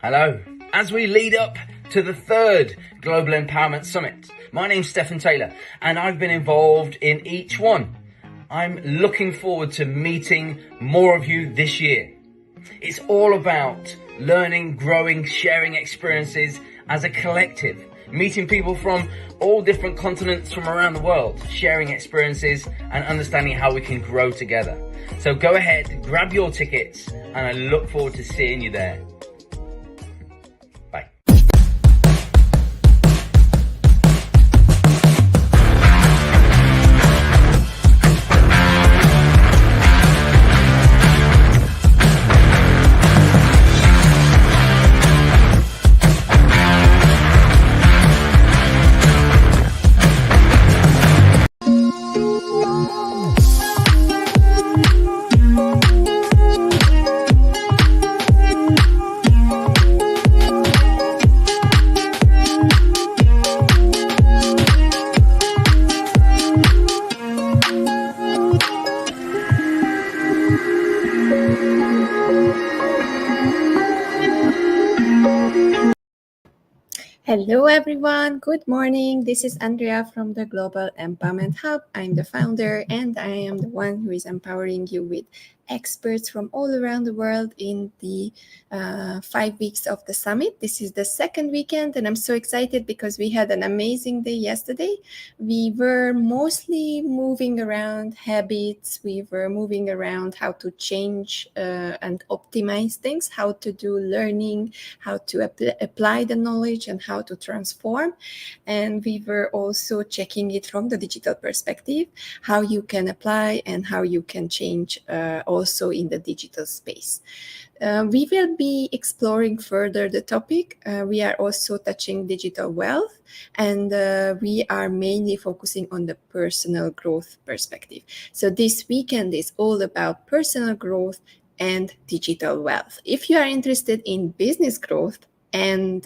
Hello. As we lead up to the third Global Empowerment Summit, my name's Stephen Taylor and I've been involved in each one. I'm looking forward to meeting more of you this year. It's all about learning, growing, sharing experiences as a collective, meeting people from all different continents from around the world, sharing experiences and understanding how we can grow together. So go ahead, grab your tickets, and I look forward to seeing you there. Bye. Hello everyone, good morning. This is Andrea from the Global Empowerment Hub. I'm the founder and I am the one who is empowering you with experts from all around the world in the 5 weeks of the summit. This is the second weekend and I'm so excited because we had an amazing day yesterday. We were mostly moving around habits. We were moving around how to change and optimize things, how to do learning, how to apply the knowledge and how to transform. And we were also checking it from the digital perspective, how you can apply and how you can change also in the digital space. We will be exploring further the topic. We are also touching digital wealth and we are mainly focusing on the personal growth perspective. So this weekend is all about personal growth and digital wealth. If you are interested in business growth and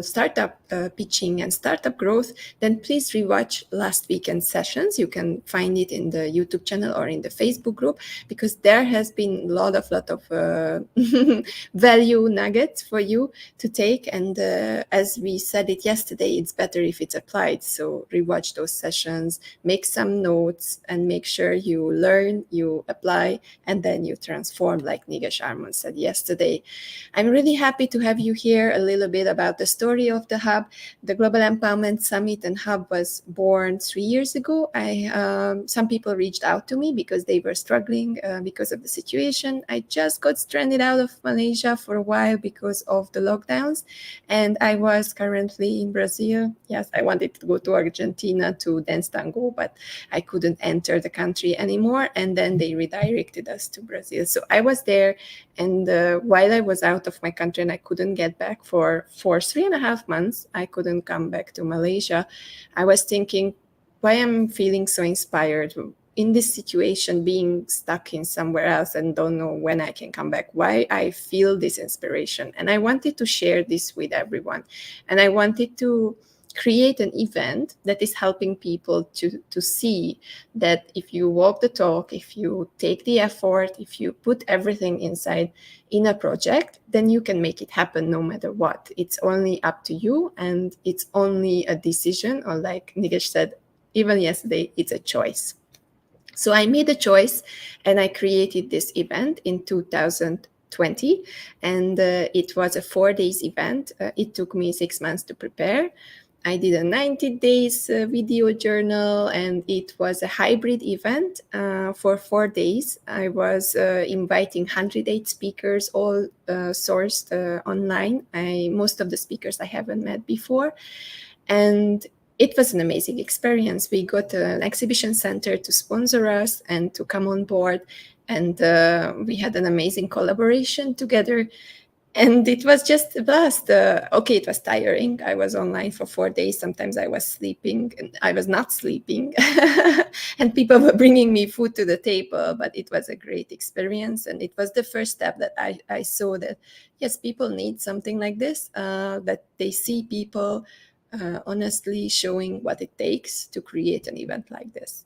startup pitching and startup growth, then please rewatch last weekend's sessions. You can find it in the YouTube channel or in the Facebook group, because there has been a lot of value nuggets for you to take. And as we said it yesterday, it's better if it's applied. So rewatch those sessions, make some notes, and make sure you learn, you apply, and then you transform, like Nigesh Arman said yesterday. I'm really happy to have you here. A little bit about the story of the Hub. The Global Empowerment Summit and Hub was born 3 years ago. Some people reached out to me because they were struggling because of the situation. I just got stranded out of Malaysia for a while because of the lockdowns, and I was currently in Brazil. Yes, I wanted to go to Argentina to dance tango, but I couldn't enter the country anymore, and then they redirected us to Brazil. So I was there, and while I was out of my country and I couldn't get back for 3.5 months, I couldn't come back to Malaysia. I was thinking, why I'm feeling so inspired in this situation, being stuck in somewhere else and don't know when I can come back, why I feel this inspiration. And I wanted to share this with everyone. And I wanted to create an event that is helping people to see that if you walk the talk, if you take the effort, if you put everything inside in a project, then you can make it happen no matter what. It's only up to you, and it's only a decision, or like Nigesh said, even yesterday, it's a choice. So I made a choice and I created this event in 2020, and it was a 4 days event. It took me 6 months to prepare. I did a 90 days video journal, and it was a hybrid event for 4 days. I was inviting 108 speakers, all sourced online. Most of the speakers I haven't met before. And it was an amazing experience. We got an exhibition center to sponsor us and to come on board. And we had an amazing collaboration together. And it was just a blast. Okay, it was tiring. I was online for 4 days. Sometimes I was sleeping, and I was not sleeping. And people were bringing me food to the table, but it was a great experience. And it was the first step that I saw that, yes, people need something like this, that they see people honestly showing what it takes to create an event like this.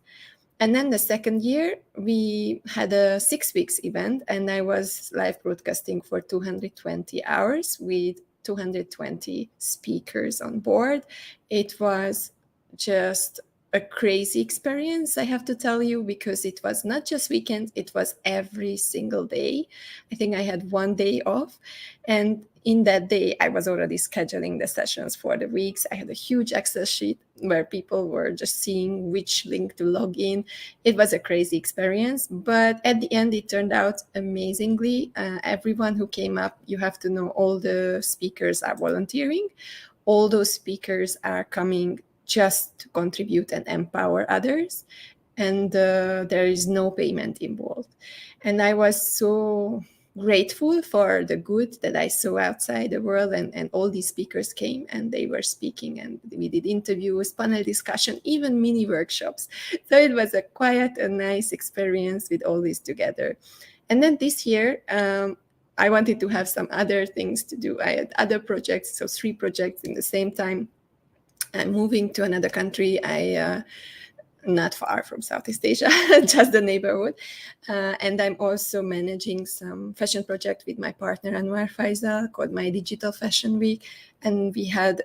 And then the second year, we had a 6 weeks event, and I was live broadcasting for 220 hours with 220 speakers on board. It was just a crazy experience, I have to tell you, because it was not just weekends, it was every single day. I think I had one day off, and in that day I was already scheduling the sessions for the weeks. I had a huge Excel sheet where people were just seeing which link to log in. It was a crazy experience, but at the end it turned out amazingly. Everyone who came up, you have to know, all the speakers are volunteering. All those speakers are coming just to contribute and empower others, and there is no payment involved. And I was so grateful for the good that I saw outside the world, and all these speakers came and they were speaking, and we did interviews, panel discussion, even mini workshops. So it was a quite a nice experience with all this together. And then this year, I wanted to have some other things to do. I had other projects, so 3 projects in the same time. I'm moving to another country. Not far from Southeast Asia, just the neighborhood. And I'm also managing some fashion project with my partner Anwar Faisal called My Digital Fashion Week. And we had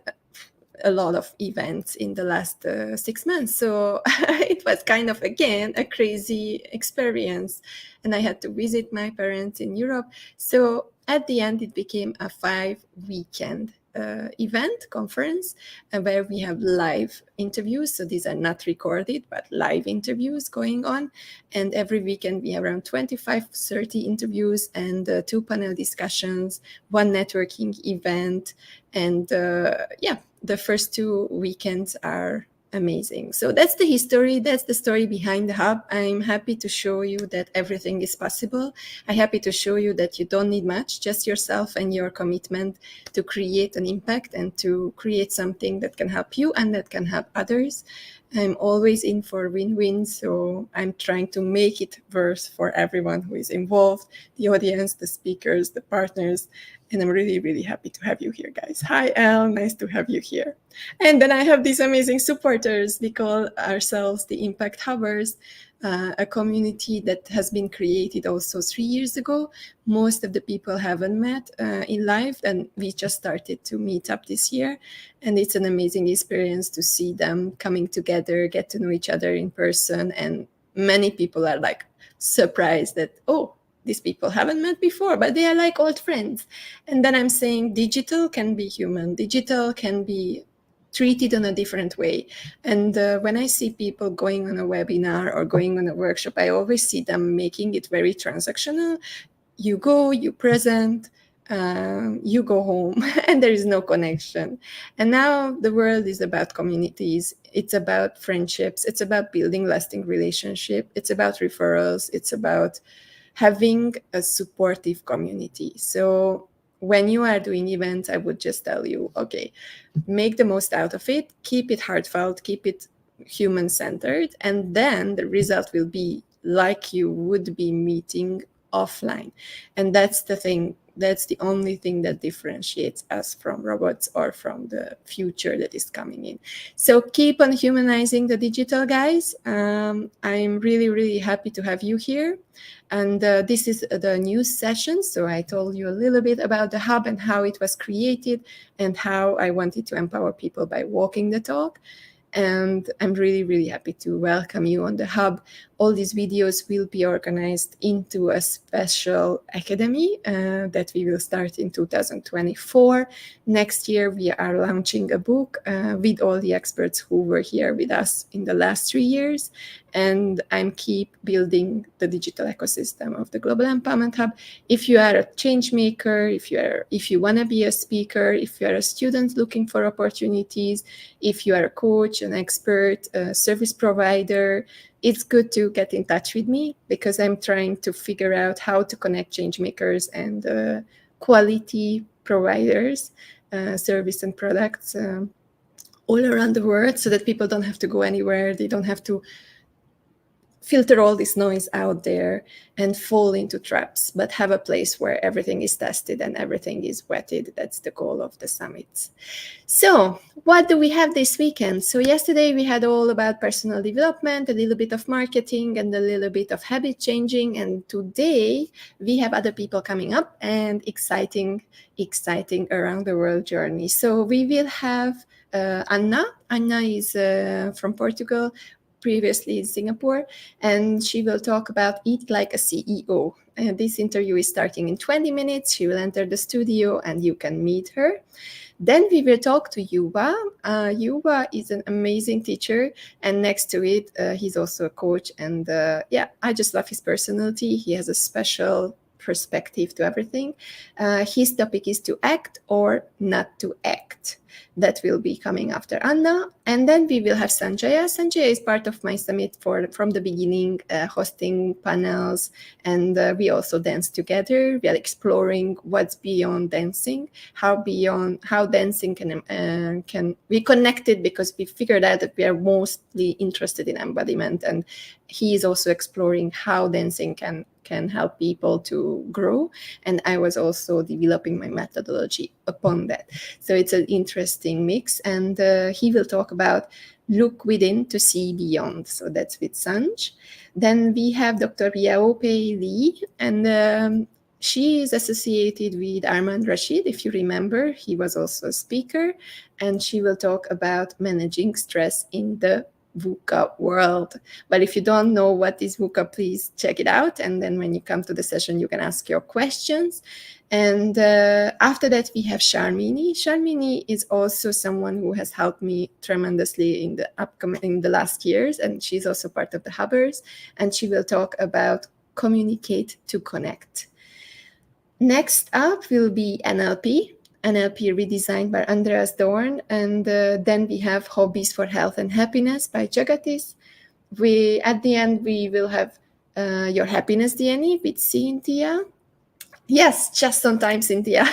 a lot of events in the last 6 months. So it was kind of, again, a crazy experience. And I had to visit my parents in Europe. So at the end, it became a 5-weekend event conference where we have live interviews. So these are not recorded, but live interviews going on. And every weekend we have around 25-30 interviews and 2 panel discussions, 1 networking event. And the first 2 weekends are amazing. So that's the history. That's the story behind the hub. I'm happy to show you that everything is possible. I'm happy to show you that you don't need much, just yourself and your commitment to create an impact and to create something that can help you and that can help others. I'm always in for win-win, so I'm trying to make it worth for everyone who is involved, the audience, the speakers, the partners, and I'm really, really happy to have you here, guys. Hi, Elle, nice to have you here. And then I have these amazing supporters. We call ourselves the Impact Hubbers, a community that has been created also 3 years ago. Most of the people haven't met in life, and we just started to meet up this year. And it's an amazing experience to see them coming together, get to know each other in person. And many people are like surprised that, oh, these people haven't met before, but they are like old friends. And then I'm saying digital can be human. Digital can be treated in a different way. And when I see people going on a webinar or going on a workshop, I always see them making it very transactional. You go, you present, you go home, and there is no connection. And now the world is about communities. It's about friendships. It's about building lasting relationship. It's about referrals. It's about having a supportive community. So when you are doing events, I would just tell you, okay, make the most out of it, keep it heartfelt, keep it human-centered, and then the result will be like you would be meeting offline. And that's the thing. That's the only thing that differentiates us from robots or from the future that is coming in. So keep on humanizing the digital, guys. I'm really, really happy to have you here. And this is the news session. So I told you a little bit about the hub and how it was created and how I wanted to empower people by walking the talk. And I'm really, really happy to welcome you on the hub. All these videos will be organized into a special academy that we will start in 2024. Next year, we are launching a book with all the experts who were here with us in the last 3 years. And I'm keep building the digital ecosystem of the Global Empowerment Hub. If you are a change maker, if you want to be a speaker, if you are a student looking for opportunities, if you are a coach, an expert, a service provider, it's good to get in touch with me because I'm trying to figure out how to connect change makers and quality providers, service and products all around the world so that people don't have to go anywhere. They don't have to filter all this noise out there and fall into traps, but have a place where everything is tested and everything is vetted. That's the goal of the summits. So what do we have this weekend? So yesterday we had all about personal development, a little bit of marketing, and a little bit of habit changing. And today we have other people coming up and exciting around the world journey. So we will have Anna. Anna is from Portugal, previously in Singapore, and she will talk about Eat Like a CEO. And this interview is starting in 20 minutes. She will enter the studio and you can meet her. Then we will talk to Yuva. Yuva is an amazing teacher, and next to it, he's also a coach. And I just love his personality. He has a special perspective to everything. His topic is to act or not to act. That will be coming after Anna. And then we will have Sanjaya. Sanjaya is part of my summit from the beginning, hosting panels. And we also dance together. We are exploring what's beyond dancing, how dancing can be connected, because we figured out that we are mostly interested in embodiment. And he is also exploring how dancing can help people to grow. And I was also developing my methodology upon that. So it's an interesting mix. And he will talk about look within to see beyond. So that's with Sanj. Then we have Dr. Yaopei Lee, and she is associated with Armand Rashid. If you remember, he was also a speaker, and she will talk about managing stress in the VUCA world. But if you don't know what is VUCA, please check it out. And then when you come to the session, you can ask your questions. And after that, we have Sharmini. Sharmini is also someone who has helped me tremendously in the last years. And she's also part of the Hubbers. And she will talk about communicate to connect. Next up will be NLP redesigned by Andreas Dorn. And then we have Hobbies for Health and Happiness by Jagatis. At the end, we will have Your Happiness DNA with Cynthia. Yes, just on time, Cynthia.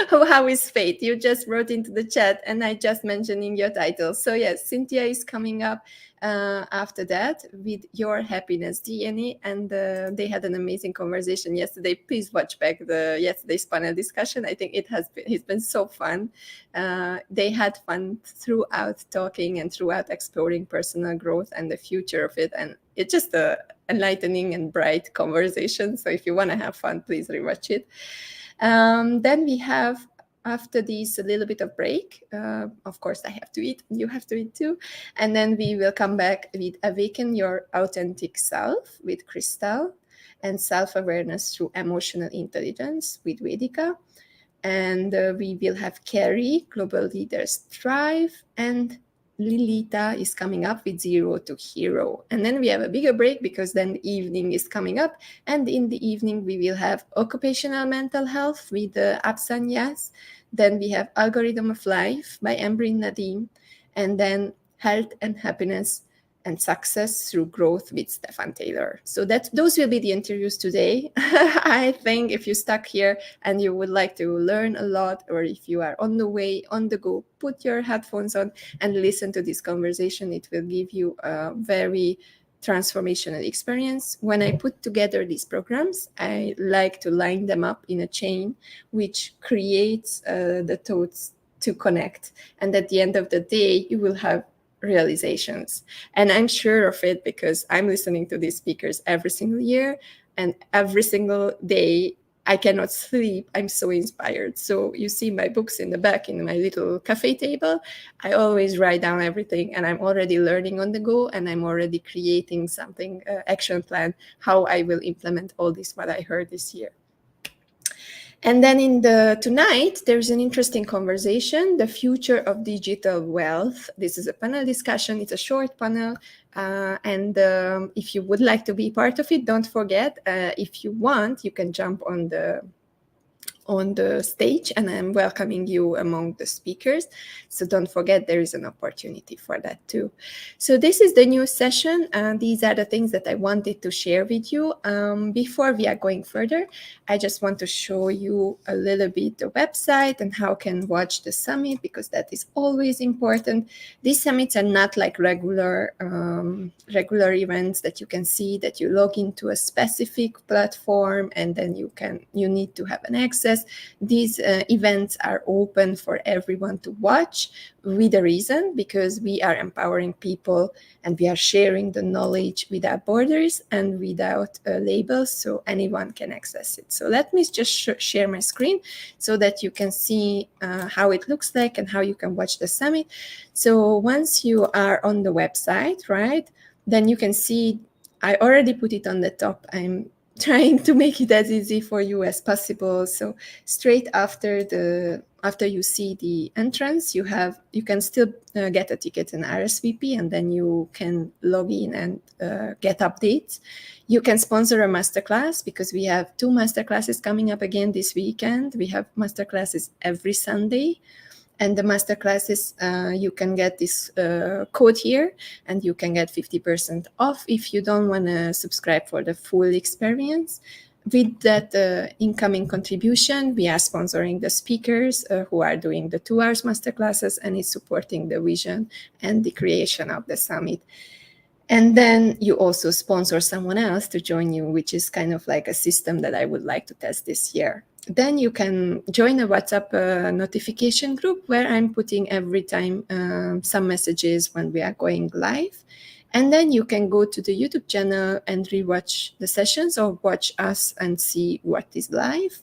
How is fate? You just wrote into the chat and I just mentioned in your title. So yes, Cynthia is coming up after that with Your Happiness DNA, and they had an amazing conversation yesterday. Please watch back yesterday's panel discussion. I think it's been so fun. They had fun throughout talking and throughout exploring personal growth and the future of it, and it's just a enlightening and bright conversation. So if you want to have fun, please rewatch it. Then we have, after this, a little bit of break. Of course, I have to eat. You have to eat too. And then we will come back with Awaken Your Authentic Self with Crystal, and Self-Awareness Through Emotional Intelligence with Vedika. And we will have Carrie, Global Leaders Thrive, and Lilita is coming up with Zero to Hero. And then we have a bigger break because then the evening is coming up. And in the evening, we will have Occupational Mental Health with Absan Yas. Then we have Algorithm of Life by Ambreen Nadeem. And then Health and Happiness and Success Through Growth with Stefan Taylor. So those will be the interviews today. I think if you stuck here and you would like to learn a lot, or if you are on the way, on the go, put your headphones on and listen to this conversation. It will give you a very transformational experience. When I put together these programs, I like to line them up in a chain, which creates the thoughts to connect. And at the end of the day, you will have realizations. And I'm sure of it because I'm listening to these speakers every single year, and every single day I cannot sleep. I'm so inspired. So you see my books in the back in my little cafe table. I always write down everything, and I'm already learning on the go, and I'm already creating something, action plan, how I will implement all this, what I heard this year. And then tonight, there's an interesting conversation, the future of digital wealth. This is a panel discussion. It's a short panel. And if you would like to be part of it, don't forget, if you want, you can jump on on the stage, and I'm welcoming you among the speakers. So don't forget, there is an opportunity for that too. So this is the new session, and these are the things that I wanted to share with you. Before we are going further, I just want to show you a little bit the website and how you can watch the summit, because that is always important. These summits are not like regular events that you can see that you log into a specific platform and then you need to have an access. These events are open for everyone to watch with a reason, because we are empowering people and we are sharing the knowledge without borders and without labels, so anyone can access it. So let me just share my screen so that you can see how it looks like and how you can watch the summit. So once you are on the website, right, then you can see, I already put it on the top. I'm trying to make it as easy for you as possible. So straight after you see the entrance, you can still get a ticket and RSVP, and then you can log in and get updates. You can sponsor a masterclass, because we have 2 masterclasses coming up again this weekend. We have masterclasses every Sunday. And the masterclasses, you can get this code here, and you can get 50% off if you don't want to subscribe for the full experience. With that incoming contribution, we are sponsoring the speakers who are doing the 2 hours masterclasses, and is supporting the vision and the creation of the summit. And then you also sponsor someone else to join you, which is kind of like a system that I would like to test this year. Then you can join a WhatsApp notification group where I'm putting every time some messages when we are going live. And then you can go to the YouTube channel and rewatch the sessions, or watch us and see what is live.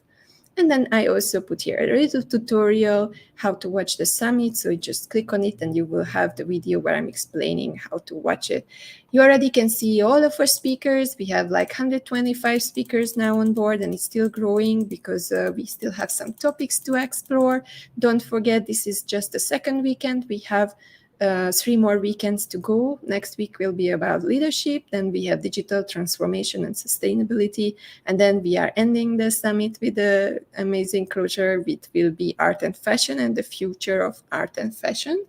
And then I also put here a little tutorial how to watch the summit. So you just click on it and you will have the video where I'm explaining how to watch it. You already can see all of our speakers. We have like 125 speakers now on board, and it's still growing because we still have some topics to explore. Don't forget, this is just the second weekend. We have 3 more weekends to go. Next week will be about leadership. Then we have digital transformation and sustainability. And then we are ending the summit with an amazing closure, which will be art and fashion and the future of art and fashion.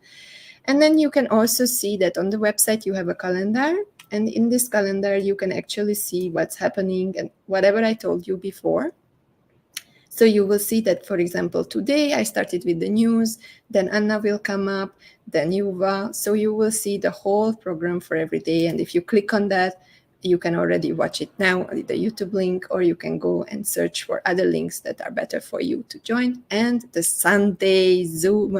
And then you can also see that on the website you have a calendar. And in this calendar, you can actually see what's happening and whatever I told you before. So you will see that, for example, today I started with the news, then Anna will come up, then Yuva. So you will see the whole program for every day. And if you click on that, you can already watch it now with the YouTube link, or you can go and search for other links that are better for you to join. And the Sunday Zoom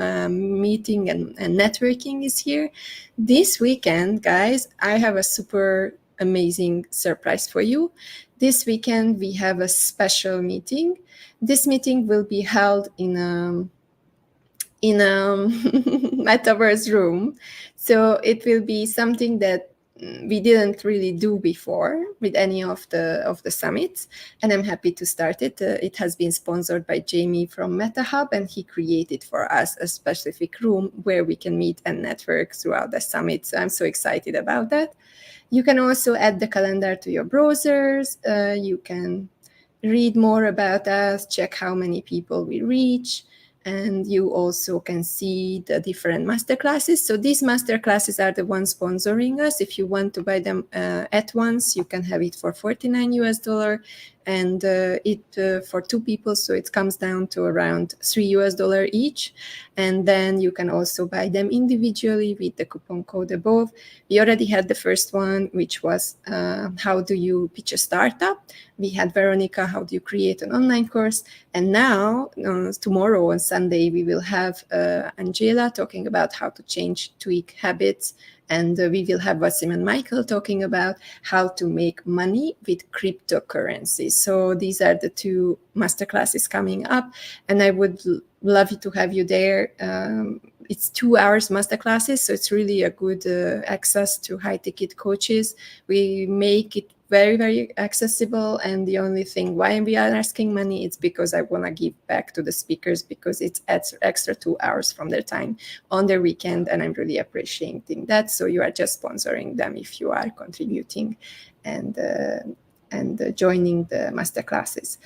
meeting and networking is here. This weekend, guys, I have a super amazing surprise for you. This weekend, we have a special meeting. This meeting will be held in a metaverse room. So it will be something that we didn't really do before with any of the summits, and I'm happy to start it. It has been sponsored by Jamie from MetaHub, and he created for us a specific room where we can meet and network throughout the summit. So I'm so excited about that. You can also add the calendar to your browsers. You can read more about us, check how many people we reach, and you also can see the different masterclasses. So these masterclasses are the ones sponsoring us. If you want to buy them at once, you can have it for $49, and for 2 people, so it comes down to around $3 each. And then you can also buy them individually with the coupon code above. We already had the first one, which was how do you pitch a startup? We had Veronica, how do you create an online course? And now, tomorrow on Sunday, we will have Angela talking about how to tweak habits. And we will have Wasim and Michael talking about how to make money with cryptocurrency. So these are the 2 masterclasses coming up, and I would love to have you there. It's 2 hours masterclasses, so it's really a good access to high-ticket coaches. We make it very, very accessible, and the only thing why we are asking money is because I want to give back to the speakers, because it's extra 2 hours from their time on their weekend, and I'm really appreciating that. So you are just sponsoring them if you are contributing and joining the masterclasses.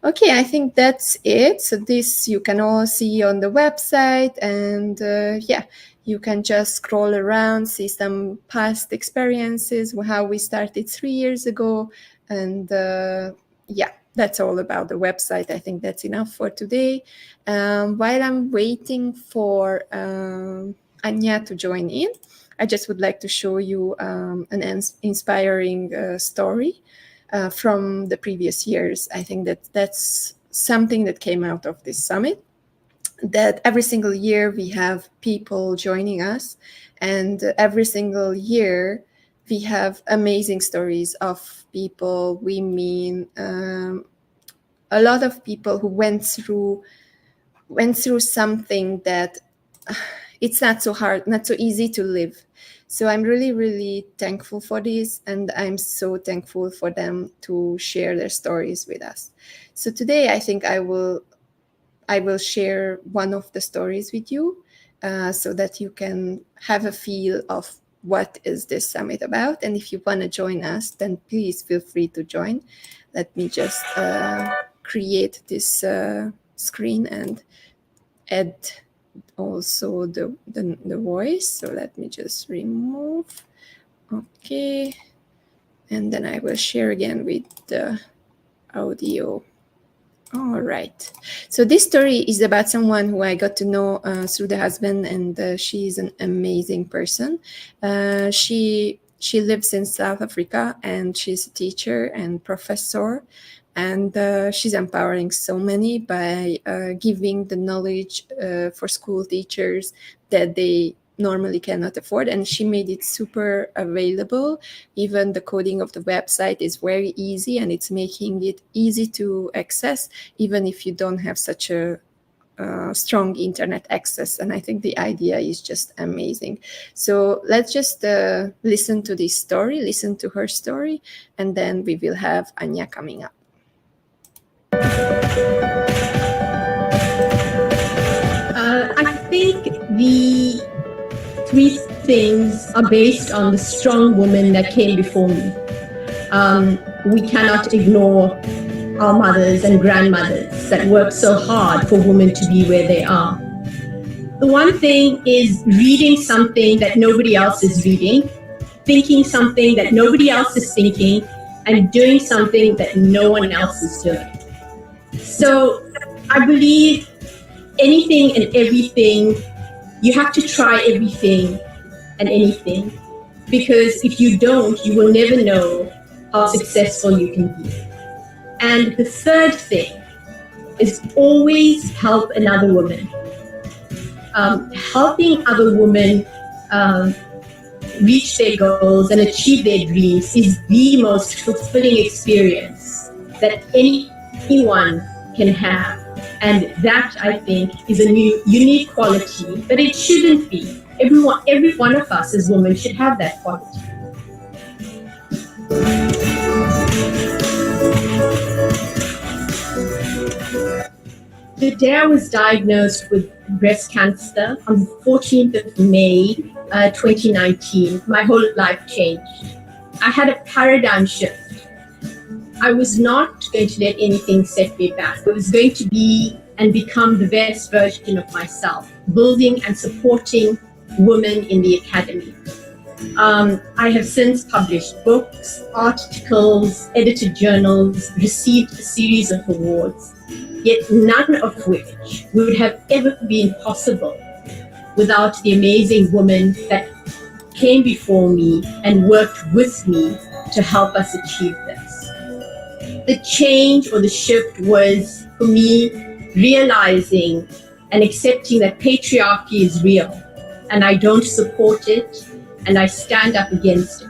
Okay, I think that's it. So this you can all see on the website, and yeah, you can just scroll around, see some past experiences, how we started 3 years ago, and yeah, that's all about the website. I think that's enough for today. While I'm waiting for Anya to join in, I just would like to show you an inspiring story from the previous years. I think that that's something that came out of this summit, that every single year we have people joining us, and every single year we have amazing stories of people we meet, a lot of people who went through something that it's not so hard, not so easy to live. So I'm really, really thankful for this, and I'm so thankful for them to share their stories with us. So today I think I will share one of the stories with you, so that you can have a feel of what is this summit about. And if you want to join us, then please feel free to join. Let me just create this screen and add also the voice. So let me just remove. Okay, and then I will share again with the audio. All right. So this story is about someone who I got to know through the husband, and she's an amazing person. She lives in South Africa, and she's a teacher and professor, and she's empowering so many by giving the knowledge for school teachers that they normally cannot afford, and she made it super available. Even the coding of the website is very easy, and it's making it easy to access even if you don't have such a strong internet access. And I think the idea is just amazing. So let's just listen to this story, listen to her story, and then we will have Anya coming up. I think the three things are based on the strong woman that came before me. We cannot ignore our mothers and grandmothers that worked so hard for women to be where they are. The one thing is reading something that nobody else is reading, thinking something that nobody else is thinking, and doing something that no one else is doing. So I believe anything and everything, you have to try everything and anything, because if you don't, you will never know how successful you can be. And the third thing is always help another woman. Helping other women reach their goals and achieve their dreams is the most fulfilling experience that anyone can have. And that, I think, is a new, unique quality, but it shouldn't be. Every one of us as women should have that quality. The day I was diagnosed with breast cancer on the 14th of May, 2019, my whole life changed. I had a paradigm shift. I was not going to let anything set me back. I was going to be and become the best version of myself, building and supporting women in the academy. I have since published books, articles, edited journals, received a series of awards, yet none of which would have ever been possible without the amazing women that came before me and worked with me to help us achieve this. The change or the shift was, for me, realizing and accepting that patriarchy is real, and I don't support it, and I stand up against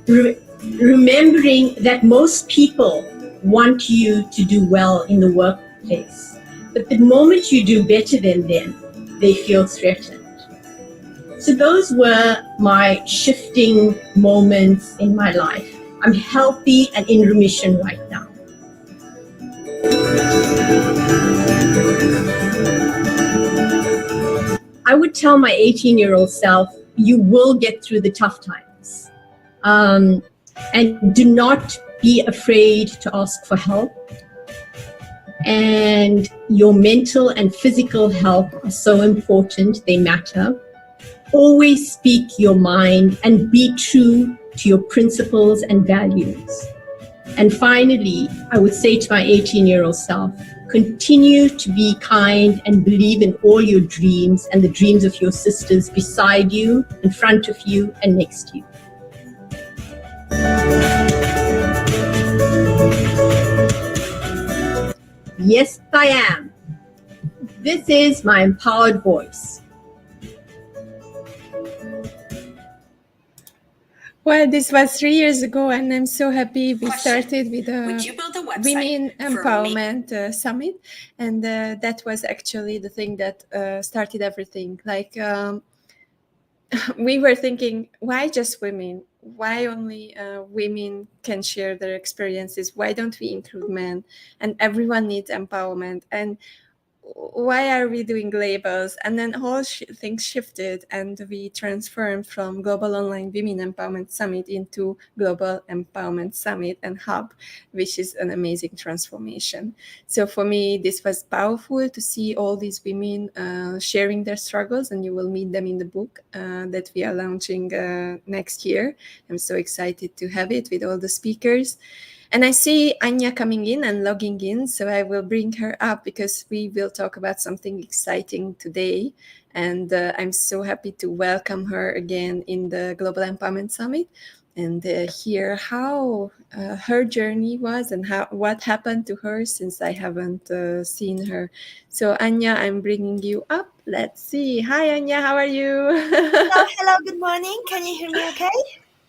it. Remembering that most people want you to do well in the workplace, but the moment you do better than them, they feel threatened. So those were my shifting moments in my life. I'm healthy and in remission right now. I would tell my 18-year-old self, you will get through the tough times. And do not be afraid to ask for help. And your mental and physical health are so important, they matter. Always speak your mind and be true to your principles and values. And finally, I would say to my 18-year-old self, continue to be kind and believe in all your dreams and the dreams of your sisters beside you, in front of you, and next to you. Yes, I am. This is my empowered voice. Well, this was 3 years ago, and I'm so happy we started with Would a you build a website Women for me? Empowerment Summit, and that was actually the thing that started everything. Like we were thinking, why just women? Why only women can share their experiences? Why don't we include men? And everyone needs empowerment. And why are we doing labels? And then all things shifted, and we transformed from Global Online Women Empowerment Summit into Global Empowerment Summit and Hub, which is an amazing transformation. So for me, this was powerful to see all these women sharing their struggles, and you will meet them in the book that we are launching next year. I'm so excited to have it with all the speakers. And I see Anya coming in and logging in, so I will bring her up because we will talk about something exciting today. And I'm so happy to welcome her again in the Global Empowerment Summit and hear how her journey was and what happened to her since I haven't seen her. So Anya, I'm bringing you up. Let's see. Hi, Anya, how are you? Hello, good morning. Can you hear me okay?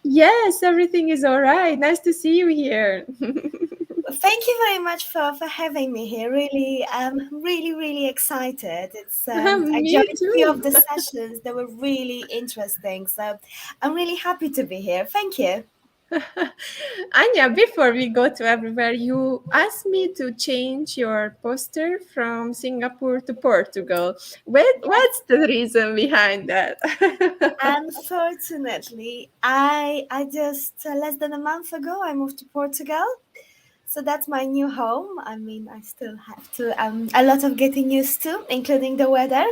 Yes, everything is all right. Nice to see you here. Thank you very much for having me here. Really, I'm really excited. It's I Me joined a few of the too. sessions. They were really interesting. So I'm really happy to be here. Thank you. Anya, before we go to everywhere, you asked me to change your poster from Singapore to Portugal. What's the reason behind that? Unfortunately, I just less than a month ago I moved to Portugal. So that's my new home. I mean, I still have to a lot of getting used to, including the weather.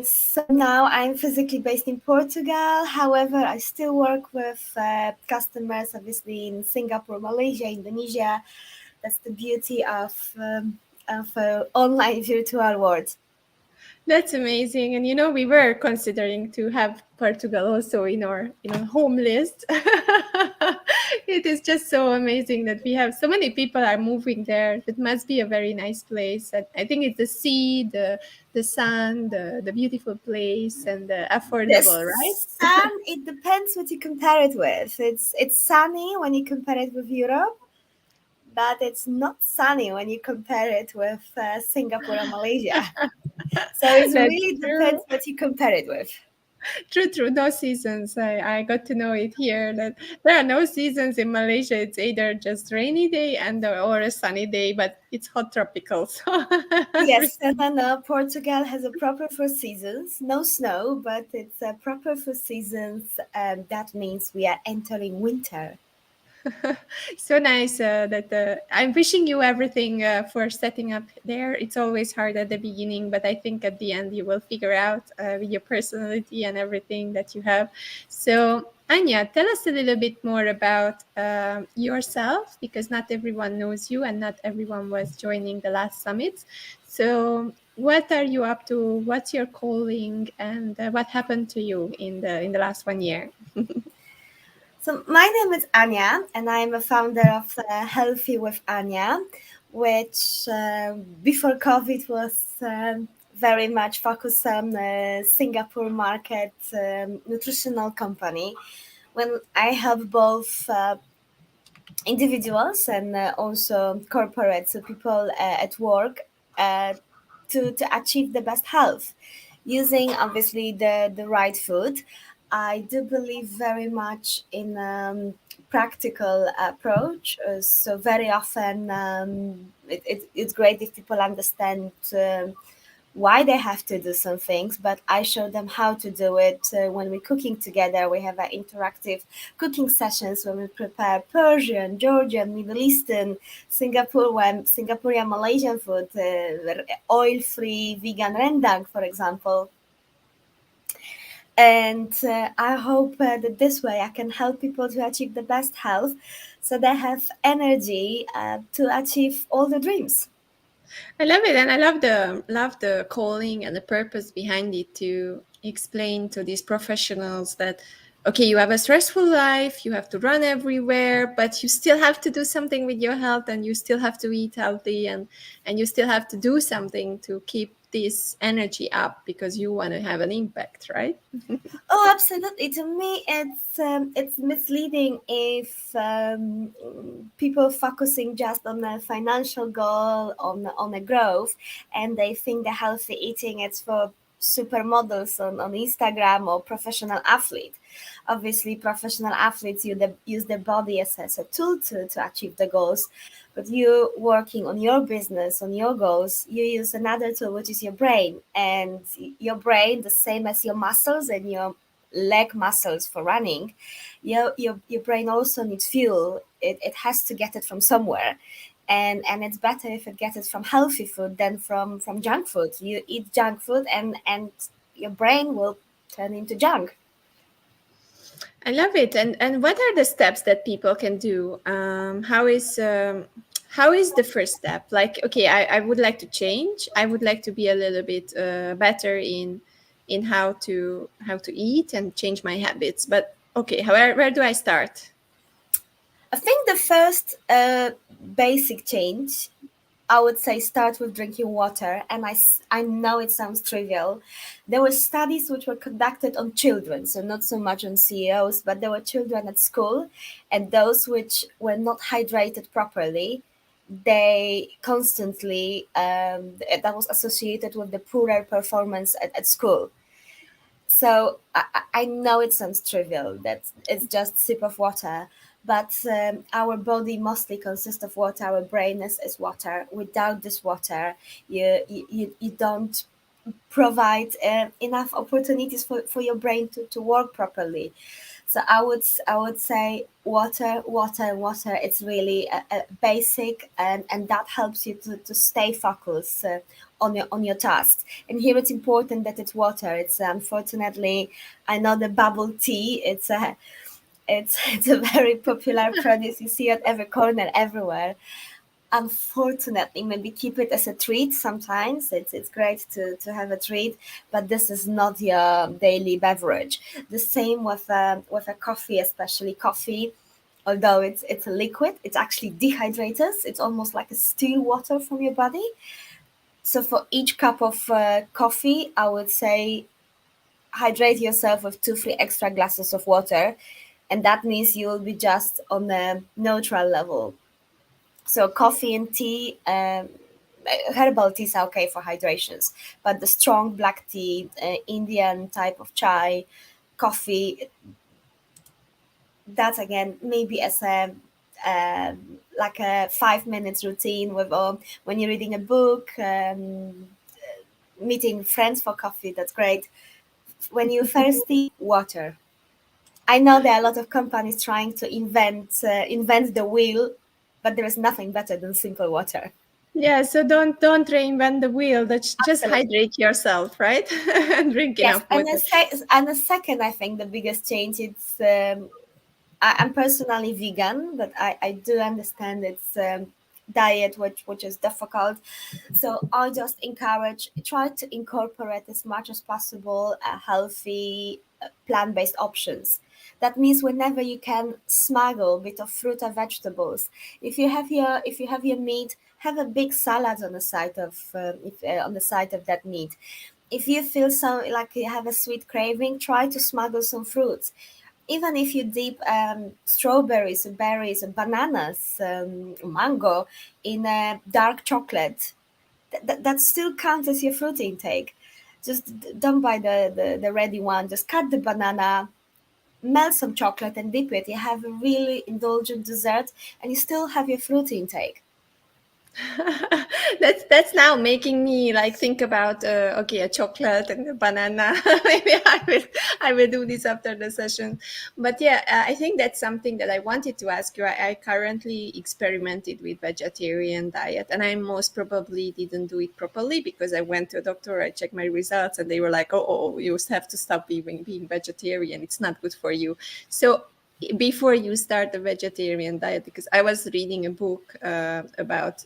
So now I'm physically based in Portugal. However, I still work with customers, obviously in Singapore, Malaysia, Indonesia. That's the beauty of online virtual world. That's amazing. And we were considering to have Portugal also in our home list. It is just so amazing that we have so many people are moving there. It must be a very nice place. And I think it's the sea, the sun, the beautiful place, and the The affordable, right? sun, it depends what you compare it with. It's sunny when you compare it with Europe, but it's not sunny when you compare it with Singapore or Malaysia. So it That's really true. depends what you compare it with. True. No seasons. I got to know it here that there are no seasons in Malaysia. It's either just rainy day or a sunny day, but it's hot tropical. So Yes, and then Portugal has a proper four seasons. No snow, but it's a proper four seasons. That means we are entering winter. so nice that I'm wishing you everything for setting up there. It's always hard at the beginning, but I think at the end you will figure out with your personality and everything that you have. So Anya, tell us a little bit more about yourself, because not everyone knows you and not everyone was joining the last summits. So what are you up to? What's your calling, and what happened to you in the last 1 year? So my name is Anya, and I'm a founder of Healthy with Anya, which before COVID was very much focused on Singapore market nutritional company. When I help both individuals and also corporates, so people at work, uh, to achieve the best health using obviously the right food. I do believe very much in practical approach. So very often it's great if people understand why they have to do some things, but I show them how to do it. When we're cooking together, we have interactive cooking sessions when we prepare Persian, Georgian, Middle Eastern, Singaporean, Malaysian food, oil-free vegan rendang, for example. And I hope that this way I can help people to achieve the best health, so they have energy to achieve all the dreams. I love it, and I love the calling and the purpose behind it, to explain to these professionals that okay, you have a stressful life, you have to run everywhere, but you still have to do something with your health, and you still have to eat healthy, and you still have to do something to keep this energy up because you want to have an impact, right? Oh, absolutely. To me, it's misleading if people focusing just on a financial goal, on a growth, and they think the healthy eating it's for supermodels on Instagram or professional athlete. Obviously, professional athletes use their body as a tool to achieve the goals, but you working on your business, on your goals, you use another tool, which is your brain. And your brain, the same as your muscles and your leg muscles for running, your brain also needs fuel. It has to get it from somewhere. And it's better if it gets it from healthy food than from junk food. You eat junk food and your brain will turn into junk. I love it. And what are the steps that people can do? How is the first step? Like, okay, I would like to change. I would like to be a little bit better in how to eat and change my habits. But okay, where do I start? I think the first basic change, I would say, start with drinking water. And I know it sounds trivial. There were studies which were conducted on children, so not so much on CEOs, but there were children at school, and those which were not hydrated properly, they constantly, that was associated with the poorer performance at school. So I know it sounds trivial, that it's just sip of water, but our body mostly consists of water. Our brain is water. Without this water, you don't provide enough opportunities for your brain to work properly. So I would say water, water, water. It's really a basic, and that helps you to stay focused on your tasks. And here it's important that it's water. It's unfortunately, I know the bubble tea. It's a very popular product. You see it every corner, everywhere. Unfortunately, maybe keep it as a treat sometimes. It's great to have a treat, but this is not your daily beverage. The same with a coffee, especially coffee. Although it's a liquid, it's actually dehydrates. It's almost like a still water from your body. So for each cup of coffee, I would say hydrate yourself with 2-3 extra glasses of water, and that means you will be just on a neutral level. So coffee and tea, herbal teas are okay for hydrations, but the strong black tea, Indian type of chai, coffee, that again maybe as a like a 5 minutes routine with when you're reading a book, meeting friends for coffee. That's great. When you're thirsty, water. I know there are a lot of companies trying to invent the wheel, but there is nothing better than simple water. Yeah, so don't reinvent the wheel. That's just Absolutely. hydrate yourself, right? And drink Yes, enough and water. a second, I think the biggest change it's I'm personally vegan, but I do understand it's diet which is difficult. So I just encourage try to incorporate as much as possible healthy plant-based options. That means whenever you can smuggle a bit of fruit or vegetables. If you have your meat, have a big salad on the side of on the side of that meat. If you feel some like you have a sweet craving, try to smuggle some fruits. Even if you dip strawberries, berries, bananas, mango in a dark chocolate, that still counts as your fruit intake. Just don't buy the ready one. Just cut the banana, melt some chocolate, and dip it. You have a really indulgent dessert, and you still have your fruit intake. That's now making me like think about okay, a chocolate and a banana. Maybe I will do this after the session. But yeah, I think that's something that I wanted to ask you. I currently experimented with vegetarian diet, and I most probably didn't do it properly because I went to a doctor, I checked my results, and they were like, "Oh, you have to stop being vegetarian. It's not good for you." So before you start the vegetarian diet, because I was reading a book about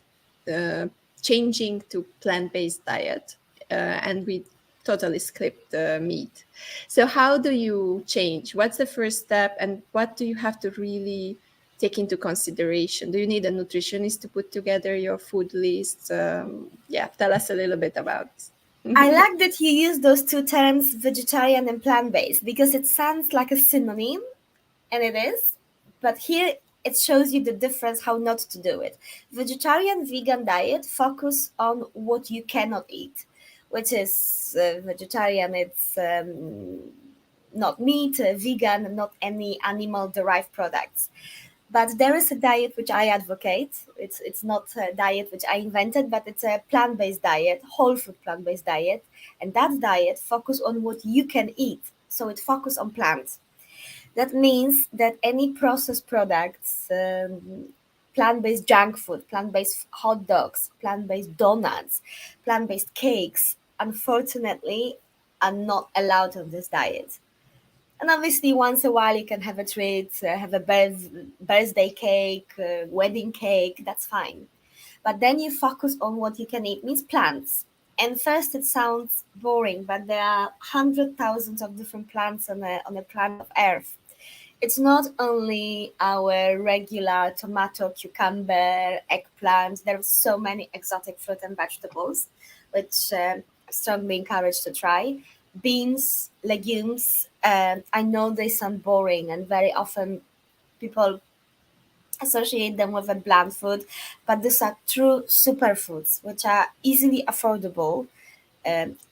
uh, changing to plant-based diet, and we totally skipped the meat. So how do you change? What's the first step, and what do you have to really take into consideration? Do you need a nutritionist to put together your food list? Yeah, tell us a little bit about. I like that you use those two terms, vegetarian and plant-based, because it sounds like a synonym, and it is. But here it shows you the difference, how not to do it. Vegetarian, vegan diet focus on what you cannot eat, which is vegetarian. It's not meat, vegan, not any animal-derived products. But there is a diet which I advocate. It's not a diet which I invented, but it's a plant-based diet, whole food plant-based diet, and that diet focus on what you can eat. So it focus on plants. That means that any processed products, plant-based junk food, plant-based hot dogs, plant-based donuts, plant-based cakes, unfortunately, are not allowed on this diet. And obviously, once a while, you can have a treat, have a birthday cake, wedding cake, that's fine. But then you focus on what you can eat, means plants. And first, it sounds boring, but there are hundred thousands of different plants on a planet of Earth. It's not only our regular tomato, cucumber, eggplant. There are so many exotic fruit and vegetables, which I strongly encourage to try. Beans, legumes. I know they sound boring, and very often people associate them with a bland food, but these are true superfoods, which are easily affordable,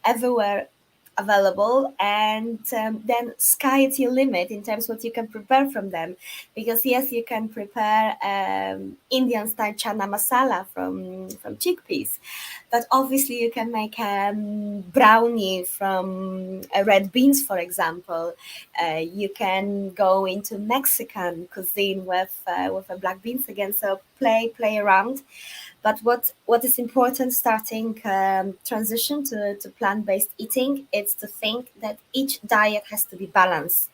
everywhere available, and then sky is your limit in terms of what you can prepare from them, because yes, you can prepare Indian style chana masala from chickpeas, but obviously you can make brownie from red beans, for example. You can go into Mexican cuisine with black beans again, so play around. But what is important starting transition to plant-based eating is to think that each diet has to be balanced.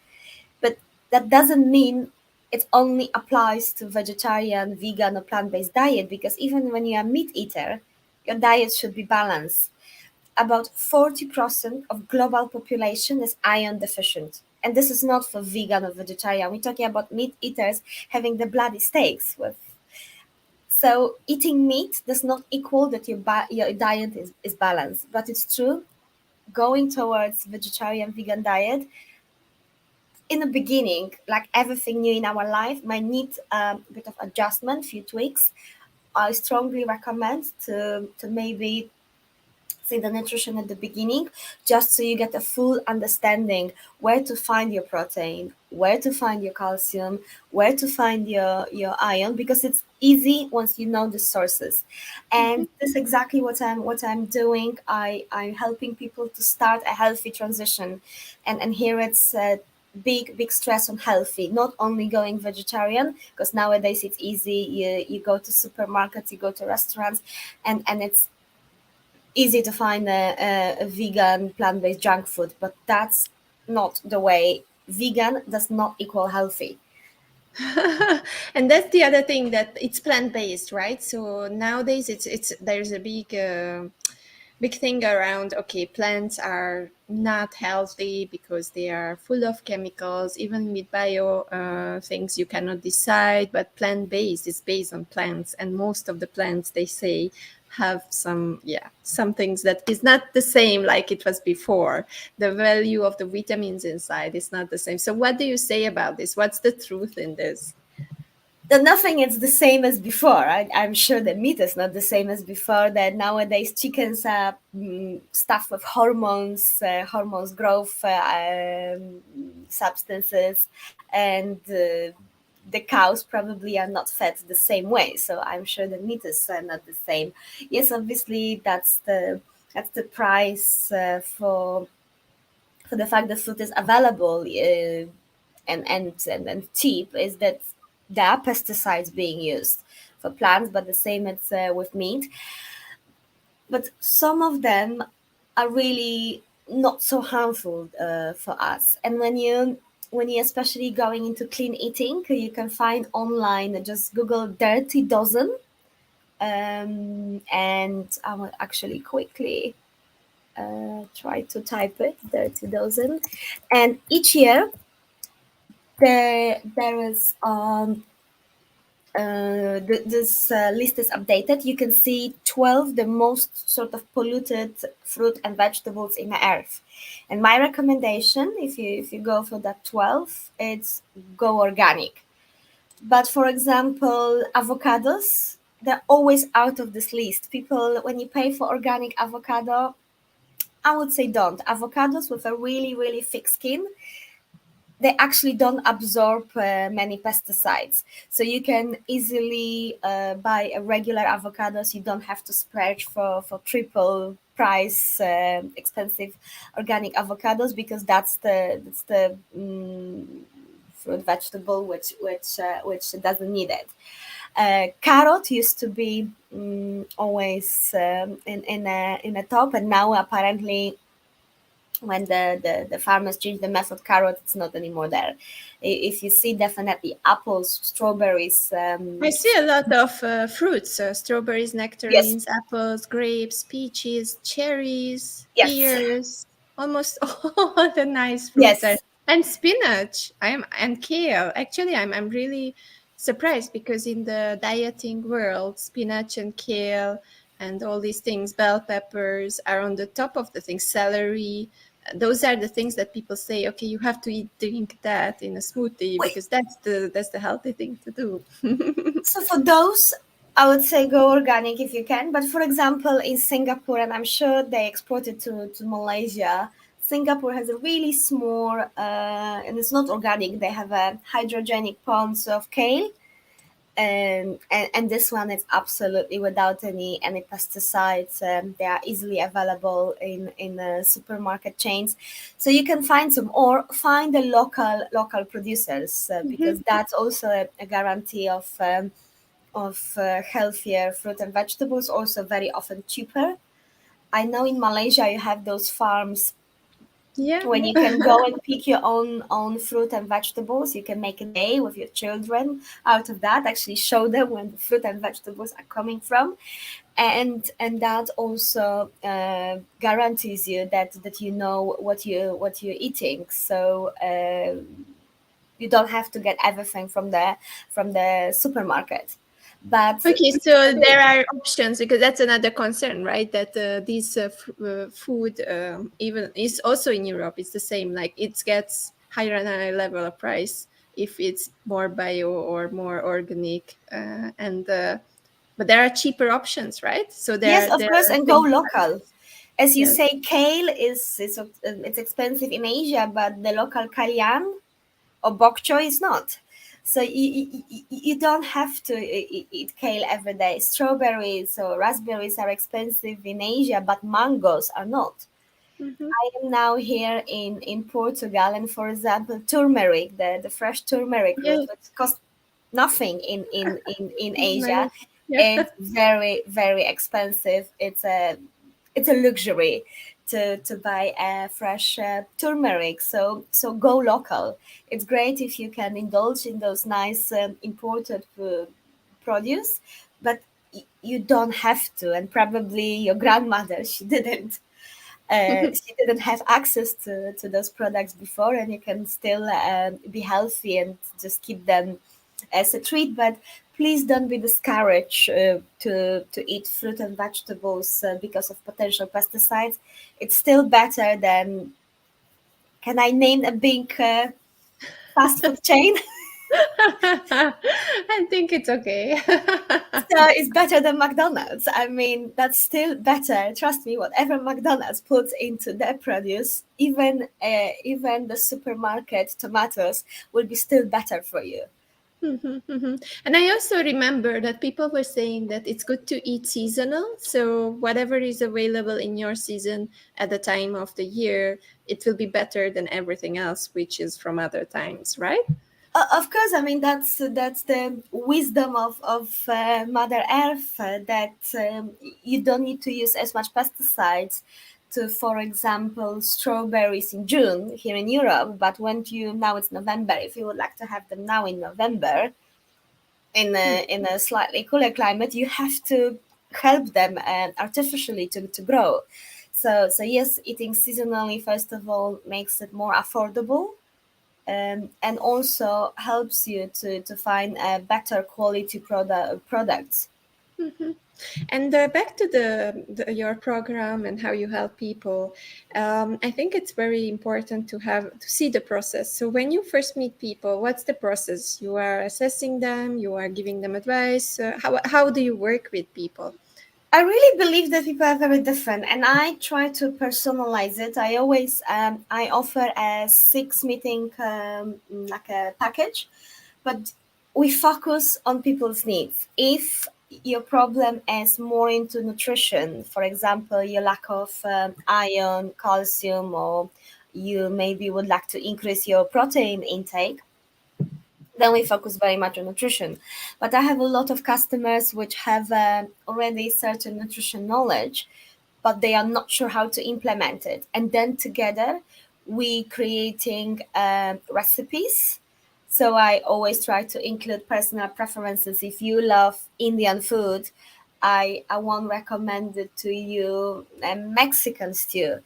But that doesn't mean it only applies to vegetarian, vegan, or plant-based diet, because even when you're a meat eater, your diet should be balanced. About 40% of global population is iron deficient. And this is not for vegan or vegetarian. We're talking about meat eaters having the bloody steaks with. So eating meat does not equal that your diet is balanced, but it's true. Going towards vegetarian vegan diet in the beginning, like everything new in our life, might need a bit of adjustment, few tweaks. I strongly recommend to maybe see the nutrition at the beginning, just so you get a full understanding where to find your protein, where to find your calcium, where to find your iron, because it's easy once you know the sources. And that's exactly what I'm doing. I'm helping people to start a healthy transition, and here it's big stress on healthy, not only going vegetarian, because nowadays it's easy. You go to supermarkets, you go to restaurants, and it's easy to find a vegan plant-based junk food, but that's not the way. Vegan does not equal healthy. And that's the other thing, that it's plant-based, right? So nowadays it's there's a big thing around, okay, plants are not healthy because they are full of chemicals. Even with bio things, you cannot decide, but plant-based is based on plants, and most of the plants, they say, have some things that is not the same like it was before. The value of the vitamins inside is not the same. So what do you say about this? What's the truth in this? Nothing is the same as before. I'm sure that meat is not the same as before. That nowadays chickens are stuffed with hormones growth substances, and the cows probably are not fed the same way, so I'm sure the meat is not the same. Yes, obviously that's the price for the fact that food is available and cheap, is that there are pesticides being used for plants, but the same it's with meat. But some of them are really not so harmful for us. And when you especially going into clean eating, you can find online, just Google dirty dozen, and I will actually quickly try to type it, dirty dozen. And each year there is this list is updated. You can see 12 the most sort of polluted fruit and vegetables in the earth. And my recommendation, if you go for that 12, it's go organic. But for example, avocados, they're always out of this list. People, when you pay for organic avocado, I would say don't. Avocados with a really, really thick skin, they actually don't absorb many pesticides. So you can easily buy a regular avocados. You don't have to splurge for triple price expensive organic avocados, because that's the fruit vegetable which doesn't need it. Carrot used to be always in a top, and now apparently when the farmers change the method, carrot, it's not anymore there. If you see, definitely apples, strawberries. I see a lot of fruits: strawberries, Yes, nectarines, apples, grapes, peaches, cherries, yes, pears. Almost all the nice fruits are, yes. and spinach. And kale. Actually, I'm really surprised, because in the dieting world, spinach and kale and all these things, bell peppers, are on the top of the things. Celery. Those are the things that people say, okay, you have to drink that in a smoothie, Wait, because that's the healthy thing to do. so for those, I would say go organic if you can. But for example, in Singapore, and I'm sure they export it to Malaysia, Singapore has a really small, and it's not organic. They have a hydrogenic ponds of kale, and this one is absolutely without any pesticides. They are easily available in supermarket chains, so you can find some, or find the local producers, because Mhm. that's also a guarantee of healthier fruit and vegetables, also very often cheaper. I know in Malaysia you have those farms Yeah. when you can go and pick your own fruit and vegetables. You can make a day with your children out of that, actually show them where the fruit and vegetables are coming from, and that also guarantees you that you know what you're eating. So you don't have to get everything from the supermarket. But Okay, so there are options, because that's another concern, right? That this food, even is also in Europe, it's the same. Like it gets higher and higher level of price if it's more bio or more organic, and but there are cheaper options, right? So yes, there of there course, are and go things. local. As you Yes. say, kale it's expensive in Asia, but the local kalyan or bok choy is not. So you don't have to eat kale every day. Strawberries or raspberries are expensive in Asia, but mangoes are not. Hmm. I am now here in Portugal, and for example, turmeric, the fresh turmeric root, Yeah. which costs nothing in Asia, Nice. Yeah. it's very, very expensive. It's a luxury to buy a fresh turmeric. So go local. It's great if you can indulge in those nice imported produce, but you don't have to. And probably your grandmother, she didn't. She didn't have access to those products before, and you can still be healthy and just keep them as a treat. But please don't be discouraged to eat fruit and vegetables because of potential pesticides. It's still better than, can I name a big fast food chain? I think it's okay. So it's better than McDonald's. I mean, that's still better. Trust me, whatever McDonald's puts into their produce, even the supermarket tomatoes will be still better for you. Mhm, mhm. And I also remember that people were saying that it's good to eat seasonal. So whatever is available in your season at the time of the year, it will be better than everything else, which is from other times, right? Of course, I mean that's the wisdom of Mother Earth, that you don't need to use as much pesticides to, for example, strawberries in June here in Europe. But when you now it's November, if you would like to have them now in November in a slightly cooler climate, you have to help them artificially to grow. So yes, eating seasonally first of all makes it more affordable, and also helps you to find a better quality products. Mhm. And back to your program and how you help people, I think it's very important to see the process. So when you first meet people, what's the process? You are assessing them, you are giving them advice. How do you work with people? I really believe that people are very different, and I try to personalize it. I always I offer a 6 meeting like a package, but we focus on people's needs. If your problem is more into nutrition, for example, your lack of iron, calcium, or you maybe would like to increase your protein intake, then we focus very much on nutrition. But I have a lot of customers which have already certain nutrition knowledge, but they are not sure how to implement it. And then together we creating recipes. So I always try to include personal preferences. If you love Indian food, I won't recommend it to you a Mexican stew.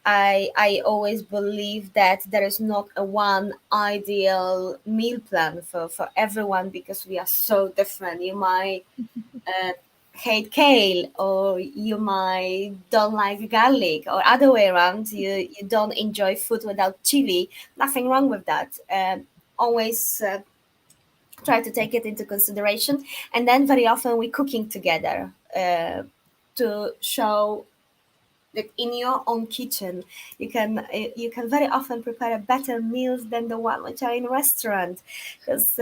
I always believe that there is not a one ideal meal plan for everyone, because we are so different. You might uh, hate kale, or you might don't like garlic, or other way around, you don't enjoy food without chili. Nothing wrong with that. Always try to take it into consideration, and then very often we cooking together to show that in your own kitchen you can very often prepare a better meals than the one which are in restaurant, because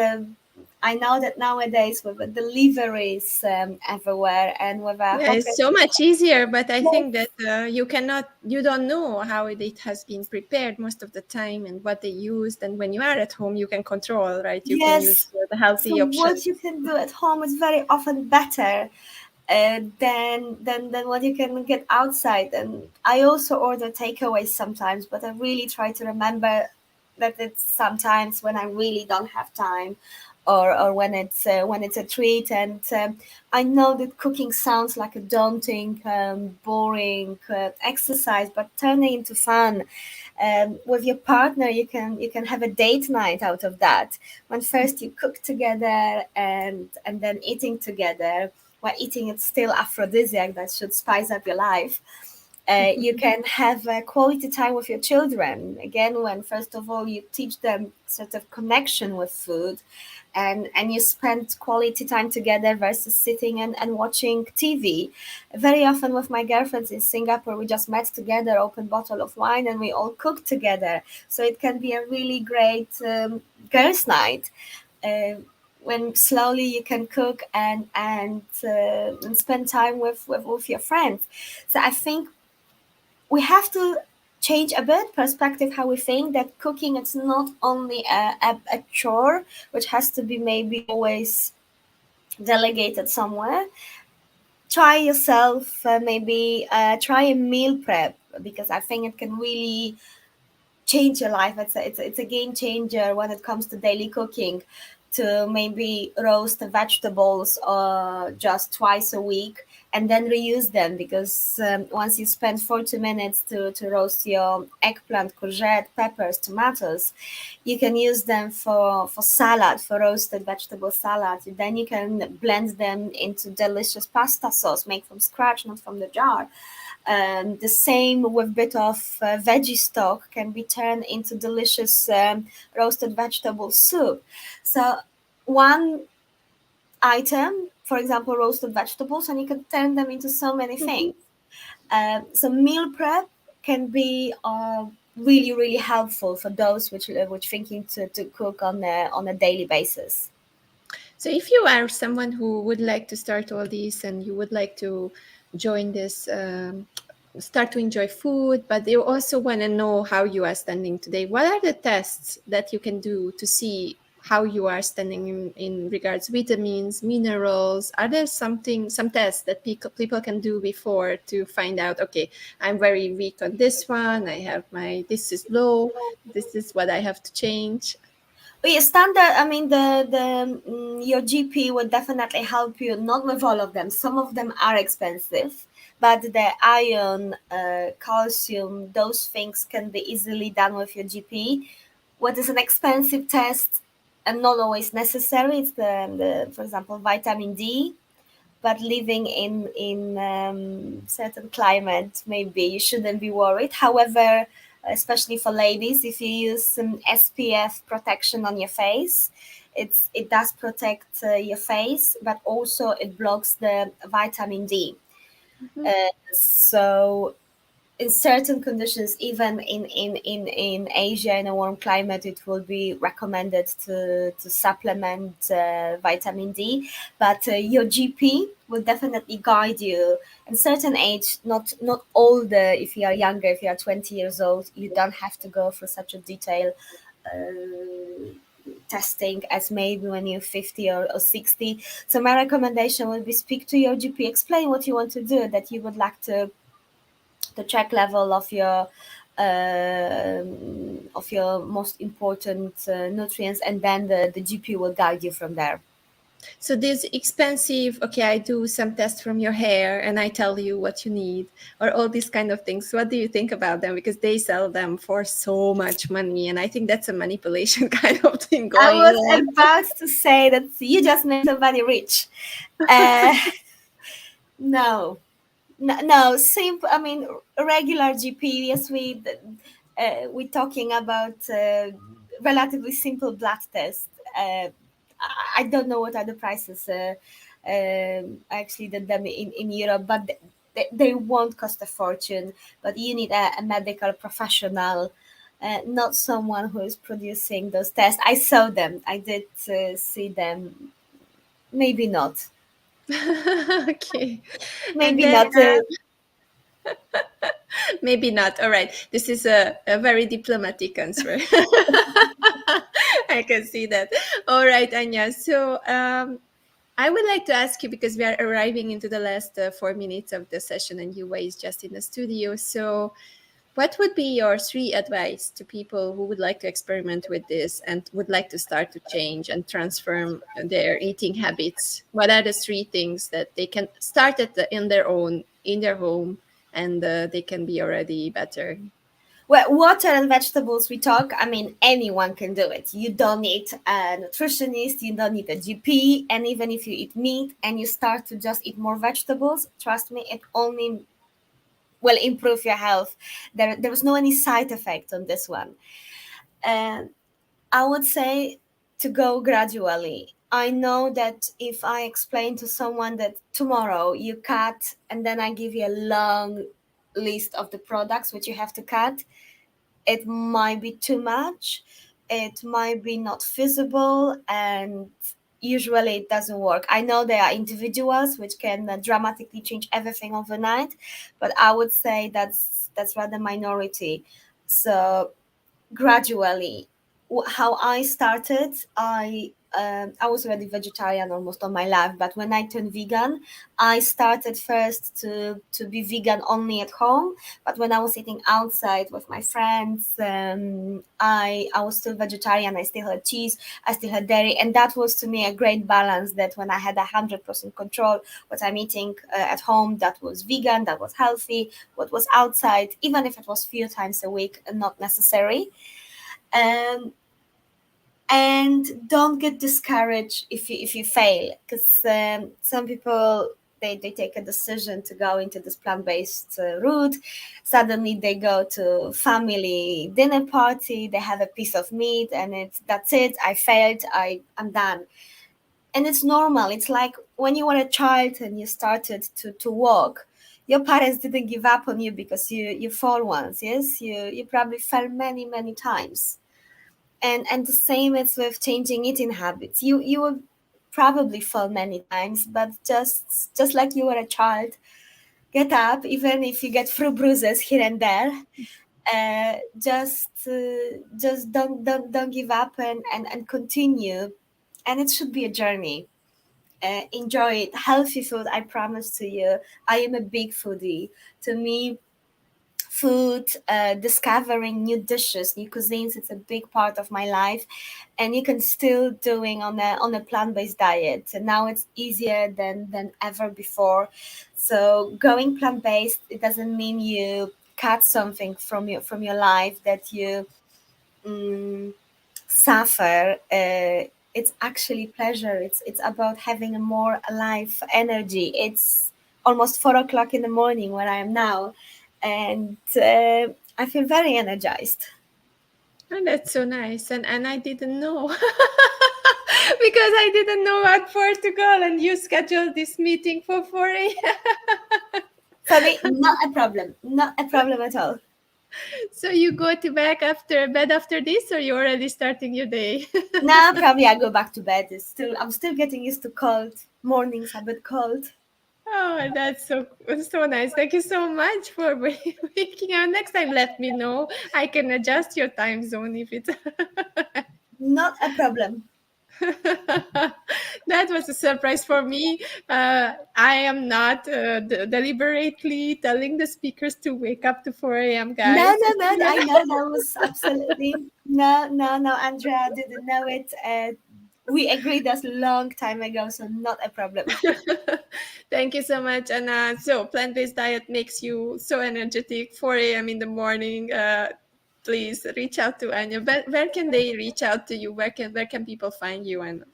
I know that nowadays with the deliveries everywhere, and with a Yeah, hotel. it's so much easier, but I Yes, think that you don't know how it has been prepared most of the time and what they used. And when you are at home, you can control, right? You can use yes. the So healthy option. what you can do at home is very often better than what you can get outside. And I also order takeaways sometimes, but I really try to remember that it's sometimes when I really don't have time, or when it's a treat. And I know that cooking sounds like a daunting, boring exercise, but turning into fun. With your partner, you can have a date night out of that, when first you cook together, and then eating together. While eating, it's still aphrodisiac that should spice up your life. You can have a quality time with your children again, when first of all you teach them sort of connection with food, and you spend quality time together versus sitting and watching TV. Very often with my girlfriends in Singapore, we just met together, open bottle of wine, and we all cook together. So it can be a really great girls' night. Uh, when slowly you can cook and spend time with your friends. So I think we have to change a bit perspective, how we think that cooking, it's not only a chore which has to be maybe always delegated somewhere. Try yourself, maybe try a meal prep, because I think it can really change your life. It's a game changer when it comes to daily cooking. To maybe roast the vegetables just twice a week, and then reuse them, because once you spend 40 minutes to roast your eggplant, courgette, peppers, tomatoes, you can use them for salad, for roasted vegetable salad. Then you can blend them into delicious pasta sauce made from scratch, not from the jar. The same with bit of veggie stock can be turned into delicious roasted vegetable soup. So one item, for example, roasted vegetables, and you can turn them into so many Mhm. things. So meal prep can be really really helpful for those which thinking to cook on a daily basis. So if you are someone who would like to start all this and you would like to join this, start to enjoy food, but you also want to know how you are standing today, what are the tests that you can do to see how you are standing in regards vitamins, minerals? Are there some tests that people can do before to find out, okay, I'm very weak on this one, this is low, this is what I have to change? Yeah, standard. I mean, your GP would definitely help you. Not with all of them. Some of them are expensive, but the iron, calcium, those things can be easily done with your GP. What is an expensive test and not always necessary? It's for example, vitamin D. But living in certain climate, maybe you shouldn't be worried. However, especially for ladies, if you use some SPF protection on your face, it does protect your face, but also it blocks the vitamin D. Mhm. So in certain conditions, even in Asia, in a warm climate, it will be recommended to supplement vitamin D. But your GP will definitely guide you. And certain age, not older. If you are younger, if you are 20 years old, you don't have to go through such a detailed testing as maybe when you're 50 or 60. So my recommendation would be speak to your GP, explain what you want to do, that you would like to the check level of your most important nutrients, and then the GP will guide you from there. So this expensive, okay, I do some tests from your hair and I tell you what you need, or all these kind of things. What do you think about them? Because they sell them for so much money, and I think that's a manipulation kind of thing I going was on. about to say that you just made somebody rich. Uh, no, no, simple. I mean, regular GP. Yes, we're talking about relatively simple blood test. I don't know what are the prices. I actually did them in Europe, but they won't cost a fortune. But you need a medical professional, not someone who is producing those tests. I saw them. I did see them. Maybe not. Okay. And Maybe then not. maybe not. All right. This is a very diplomatic answer. I can see that. All right, Anya. So I would like to ask you, because we are arriving into the last 4 minutes of the session and Yuva is just in the studio. So what would be your three advice to people who would like to experiment with this and would like to start to change and transform their eating habits? What are the three things that they can start in their own, in their home, and they can be already better? Well, water and vegetables, we talk. I mean, anyone can do it. You don't need a nutritionist, you don't need a GP. And even if you eat meat and you start to just eat more vegetables, trust me, it only will improve your health. There was no any side effect on this one. And I would say to go gradually. I know that if I explain to someone that tomorrow you cut and then I give you a long list of the products which you have to cut, it might be too much, it might be not feasible, and usually it doesn't work. I know there are individuals which can dramatically change everything overnight, but I would say that's rather minority. So gradually, how I started, I was already vegetarian almost all my life, but when I turned vegan, I started first to be vegan only at home. But when I was eating outside with my friends, I was still vegetarian. I still had cheese, I still had dairy, and that was to me a great balance. That when I had 100% control what I'm eating at home, that was vegan, that was healthy. What was outside, even if it was few times a week, not necessary. um, and don't get discouraged if you fail, because some people, they take a decision to go into this plant-based route. Suddenly they go to family dinner party, they have a piece of meat, and that's it, I failed, I'm done. And it's normal. It's like when you were a child and you started to walk, your parents didn't give up on you because you fall once. Yes, you probably fell many times. And the same is with changing eating habits. You will probably fall many times, but just like you were a child, get up, even if you get few bruises here and there. Just don't give up and continue, and it should be a journey. Enjoy it. Healthy food, I promise to you. I am a big foodie. To me, food, discovering new dishes, new cuisines, it's a big part of my life, and you can still doing on a plant-based diet. And now it's easier than ever before. So going plant-based, it doesn't mean you cut something from your life that you suffer. It's actually pleasure. It's about having a more alive energy. It's almost 4 o'clock in the morning where I am now, and I feel very energized. Oh, that's so nice. And I didn't know because I didn't know about Portugal and you scheduled this meeting for 4 a.m. For me, not a problem. Not a problem at all. So you go to back after bed after this, or you're already starting your day? Now probably I go back to bed. I'm still getting used to cold. Mornings are a bit cold. Oh, that's so nice. Thank you so much for waking up. Next time, let me know. I can adjust your time zone if it's. Not a problem. That was a surprise for me. I am not deliberately telling the speakers to wake up to 4 a.m., guys. No. I know that was absolutely no. Andrea didn't know it. We agreed that long time ago, so not a problem. Thank you so much, Anna. So plant-based diet makes you so energetic. 4 a.m. in the morning. Please reach out to Anya. But where can they reach out to you? Where can people find you, Anna?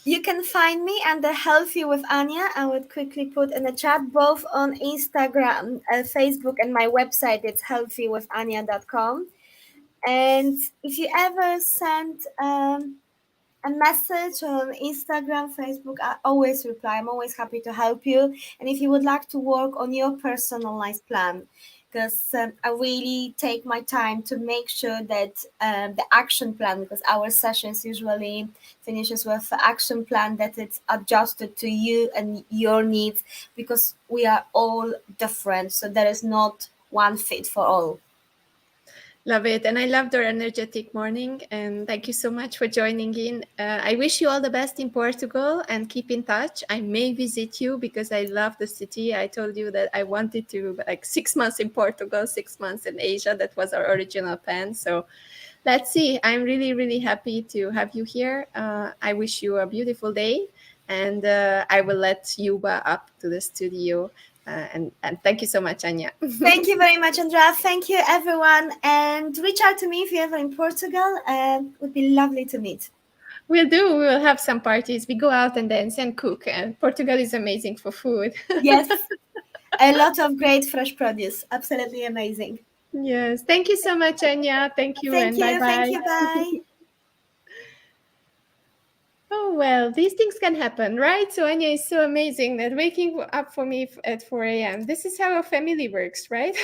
You can find me under Healthy with Anya. I would quickly put in the chat both on Instagram, Facebook, and my website. It's healthywithanya.com. And if you ever send a message on Instagram, Facebook, I always reply. I'm always happy to help you. And if you would like to work on your personalized plan, because I really take my time to make sure that the action plan, because our sessions usually finishes with an action plan that it's adjusted to you and your needs, because we are all different. So there is not one fit for all. Love it. And I loved our energetic morning. And thank you so much for joining in. I wish you all the best in Portugal and keep in touch. I may visit you because I love the city. I told you that I wanted to, like 6 months in Portugal, 6 months in Asia. That was our original plan. So let's see. I'm really, really happy to have you here. I wish you a beautiful day. And I will let Yuba up to the studio. And thank you so much, Anya. Thank you very much, Andrea. Thank you, everyone. And reach out to me if you're ever in Portugal. It would be lovely to meet. We'll do. We will have some parties. We go out and dance and cook. And Portugal is amazing for food. Yes. A lot of great fresh produce. Absolutely amazing. Yes. Thank you so much, Anya. Thank you. Thank and you. bye-bye. Thank you. Bye. Oh, well, these things can happen, right? So Anya is so amazing that waking up for me at 4 a.m. This is how a family works, right?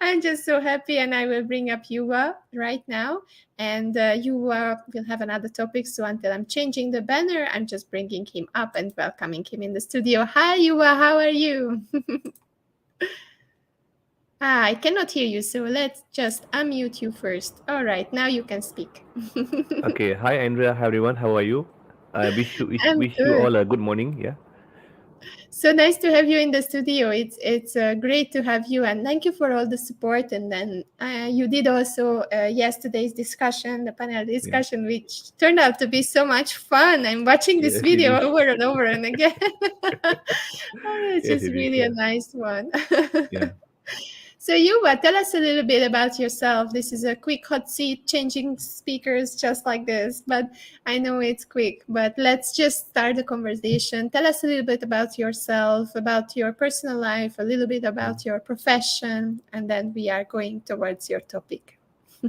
I'm just so happy, and I will bring up Yuva right now. And Yuva will have another topic. So until I'm changing the banner, I'm just bringing him up and welcoming him in the studio. Hi, Yuva. How are you? I cannot hear you, so let's just unmute you first. All right, now you can speak. Okay. Hi, Andrea. Hi, everyone. How are you? I wish you I'm wish you good. all a good morning. Yeah. So nice to have you in the studio. It's great to have you, and thank you for all the support. And then you did also yesterday's discussion, the panel discussion, which turned out to be so much fun. I'm watching this Yes, it video is. over and over and again. It's Yes, just it is. really a Yeah. nice one. Yeah. So Yuva, tell us a little bit about yourself. This is a quick hot seat, changing speakers just like this, but I know it's quick, but let's just start the conversation. Tell us a little bit about yourself, about your personal life, a little bit about your profession, and then we are going towards your topic.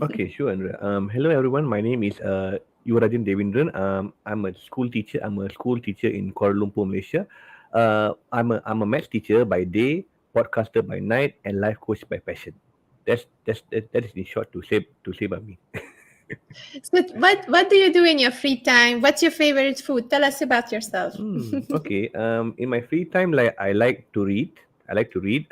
Okay, sure, Andrea. Hello, everyone. My name is Yuvarajan Devendran. I'm a school teacher. I'm a school teacher in Kuala Lumpur, Malaysia. I'm a math teacher by day, podcaster by night, and life coach by passion. That is in short to say about me. So what do you do in your free time? What's your favorite food? Tell us about yourself. Okay. In my free time, like I like to read. I like to read,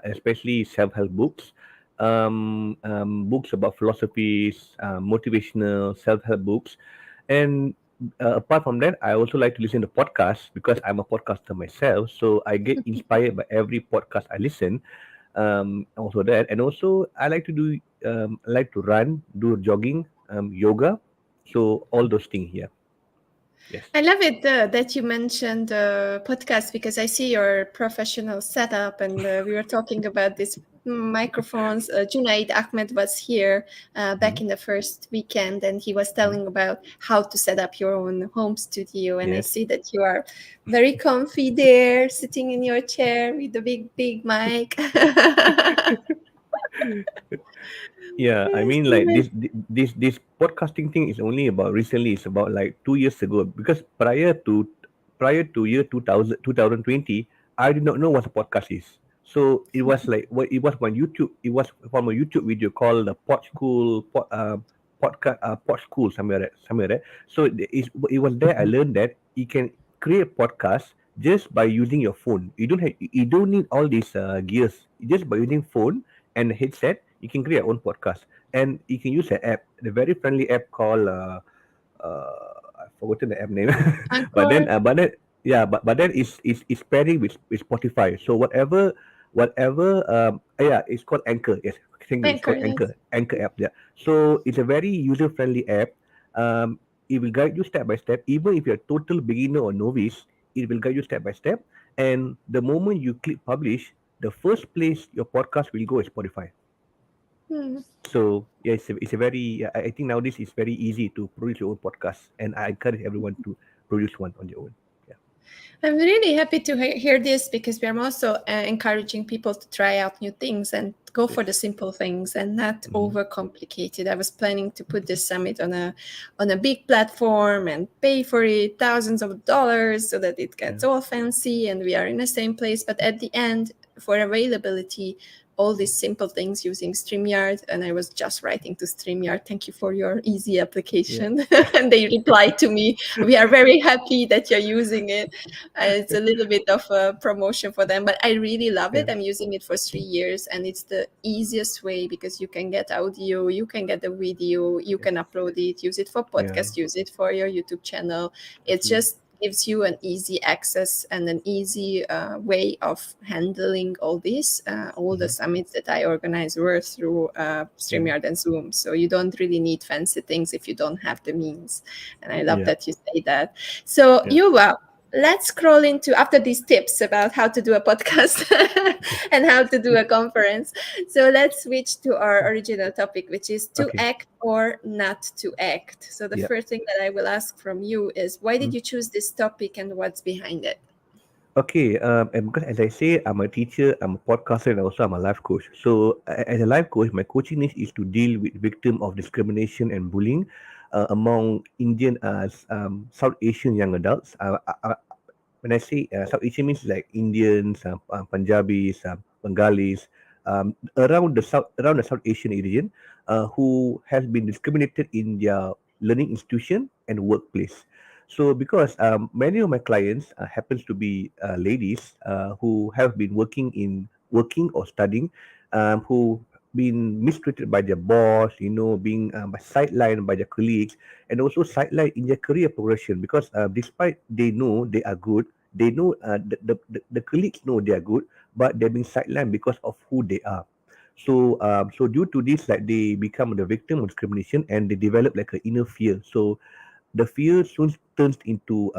especially self-help books, books about philosophies, motivational self-help books, and apart from that, I also like to listen to podcasts because I'm a podcaster myself. So I get inspired by every podcast I listen. Also that, and also I like to do, I like to run, do jogging, yoga. So all those things here. Yes. I love it that you mentioned podcast because I see your professional setup, and we were talking about these microphones. Junaid Ahmed was here back in the first weekend, and he was telling about how to set up your own home studio. And I Yes. see that you are very comfy there, sitting in your chair with the big mic. Yeah, I Yes, mean, like this podcasting thing is only about recently. It's about like 2 years ago because prior to year 2020, I did not know what a podcast is. So it was like what it was on YouTube. It was from a YouTube video called the Pod School podcast Pod School, somewhere there. So it was there I learned that you can create podcast just by using your phone. You don't need all these gears. Just by using phone and headset, you can create your own podcast, and you can use an app, the very friendly app called I've forgotten the app name. but then Encore. but then yeah, but then it's pairing with Spotify. So whatever yeah, it's called Anchor. Yes, thank you. It's Anchor, called yes. Anchor app. Yeah. So it's a very user friendly app. It will guide you step by step. Even if you're a total beginner or novice, it will guide you step by step. And the moment you click publish, the first place your podcast will go is Spotify. Hmm. So yeah, it's a very I think nowadays it's very easy to produce your own podcast, and I encourage everyone to produce one on their own. Yeah. I'm really happy to hear this because we are also encouraging people to try out new things and go for the Yes. simple things and not Mm-hmm. overcomplicate. I was planning to put this summit on a big platform and pay for it thousands of dollars so that it Yeah. gets all fancy and we are in the same place. But at the end, for availability, all these simple things using StreamYard. And I was just writing to StreamYard, thank you for your easy Yeah. application. And they replied to me, we are very happy that you're using it. It's a little bit of a promotion for them, but I really love it. Yeah. I'm using it for 3 years, and it's the easiest way because you can get audio, you can get the video, you Yes. can upload it, use it for Yeah. podcast, use it for your YouTube channel. It Actually. just gives you an easy access and an easy way of handling all this. All the Mm-hmm. summits that I organize were through Yeah. StreamYard and Zoom. So you don't really need fancy things if you don't have the means. And I love Yeah. that you say that. So Yeah. Yuva, let's scroll into after these tips about how to do a podcast and how to do a conference. So let's switch to our original topic, which is to Okay. act or not to act. So the Yeah. first thing that I will ask from you is why did Mm. you choose this topic and what's behind it? Okay, and because as I say, I'm a teacher, I'm a podcaster, and also I'm a life coach. So, as a life coach, my coaching niche is to deal with victims of discrimination and bullying among Indian, South Asian young adults. When I say South Asian means like Indians, Punjabis, Bengalis, around the South Asian region, who has been discriminated in their learning institution and workplace. So because many of my clients happens to be ladies who have been working or studying, who been mistreated by their boss, being sidelined by their colleagues, and also sidelined in their career progression because despite they know they are good, they know the colleagues know they are good, but they're being sidelined because of who they are. So due to this, like they become the victim of discrimination and they develop like an inner fear. So the fear soon turns into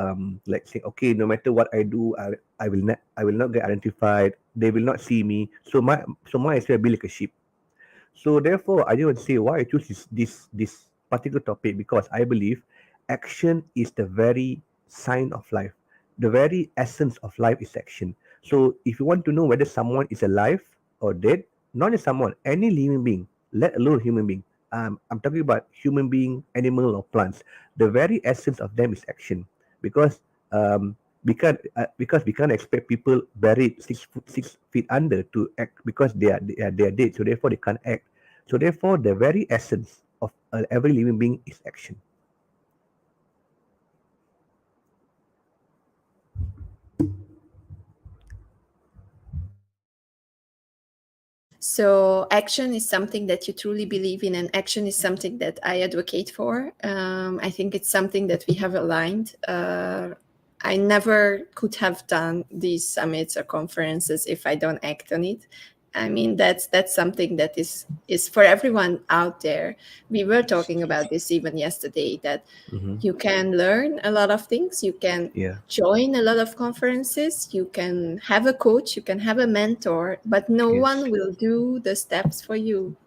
like saying, okay, no matter what I do, I will not get identified. They will not see me. So my as well be like a sheep. So therefore, I just want to say why I choose this particular topic because I believe action is the very sign of life. The very essence of life is action. So if you want to know whether someone is alive or dead, not just someone, any living being, let alone human being. I'm talking about human being, animal or plants. The very essence of them is action, because we can't expect people buried 6 feet under to act because they are dead. So therefore they can't act. So therefore the very essence of every living being is action. So action is something that you truly believe in, and action is something that I advocate for. I think it's something that we have aligned. I never could have done these summits or conferences if I don't act on it. I mean, that's something that is for everyone out there. We were talking about this even yesterday, that you can learn a lot of things. You can join a lot of conferences. You can have a coach. You can have a mentor, but no one will do the steps for you.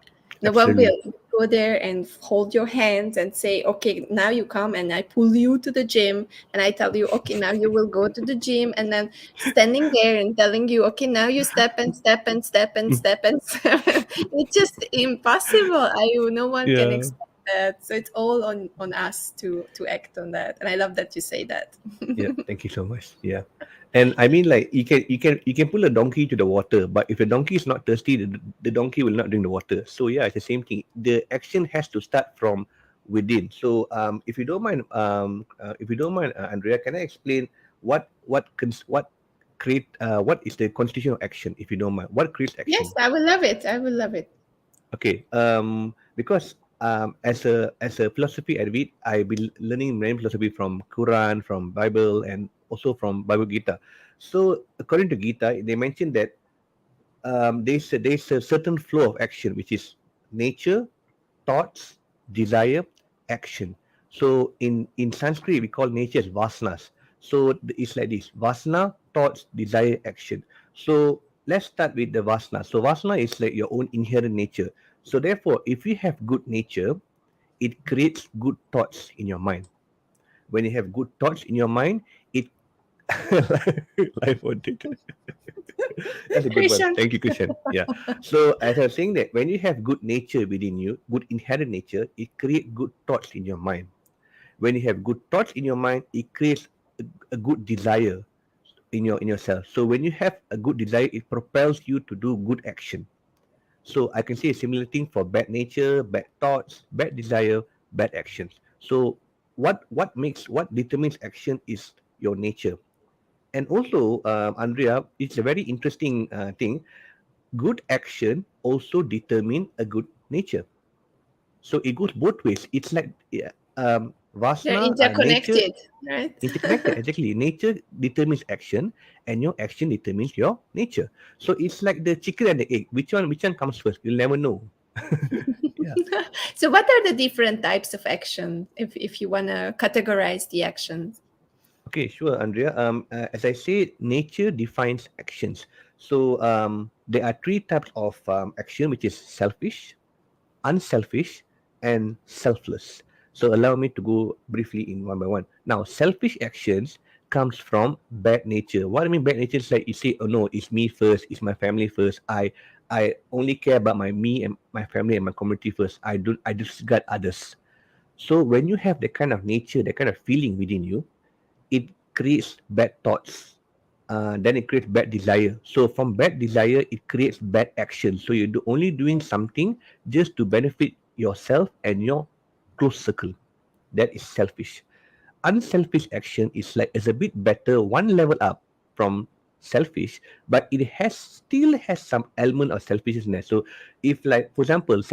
No one will go there and hold your hands and say, okay, now you come, and I pull you to the gym and I tell you, okay, now you will go to the gym, and then standing there and telling you, okay, now you step and step and step and step and step. It's just impossible. No one can expect that. So it's all on us to act on that. And I love that you say that. Yeah, thank you so much. Yeah. And I mean, like, you can pull a donkey to the water, but if the donkey is not thirsty, the donkey will not drink the water. So yeah, it's the same thing. The action has to start from within. So if you don't mind, Andrea, can I explain what what is the constitution of action? If you don't mind, what creates action? Yes, I will love it. I will love it. Okay. Because as a philosophy avid, I've been learning many philosophy from Quran, from Bible, and also from Bible Gita. So according to Gita, they mentioned that there's a certain flow of action, which is nature, thoughts, desire, action. So in Sanskrit, we call nature as vasanas. So it's like this: vasana, thoughts, desire, action. So let's start with the vasana. So vasana is like your own inherent nature. So therefore, if you have good nature, it creates good thoughts in your mind. When you have good thoughts in your mind, it life on data. That's a good one. Krishan. Thank you, Krishan. Yeah. So as I was saying, that when you have good nature within you, good inherent nature, it creates good thoughts in your mind. When you have good thoughts in your mind, it creates a good desire in yourself. So when you have a good desire, it propels you to do good action. So I can say a similar thing for bad nature, bad thoughts, bad desire, bad actions. So what determines action is your nature. And also, Andrea, it's a very interesting thing. Good action also determine a good nature. So it goes both ways. It's like They're vasana, nature, interconnected, right? interconnected. Exactly. Nature determines action, and your action determines your nature. So it's like the chicken and the egg. Which one comes first? You'll never know. Yeah. So what are the different types of action, if you want to categorize the actions? Okay, sure, Andrea. As I said, nature defines actions. So there are three types of action, which is selfish, unselfish, and selfless. So allow me to go briefly in one by one. Now, selfish actions comes from bad nature. What I mean bad nature is like you say, oh no, it's me first, it's my family first. I only care about me and my family and my community first. I disregard others. So when you have that kind of nature, that kind of feeling within you, it creates bad thoughts. Then it creates bad desire. So from bad desire, it creates bad action. So you're only doing something just to benefit yourself and your close circle. That is selfish. Unselfish action is a bit better, one level up from selfish, but it still has some element of selfishness. So if, like, for example,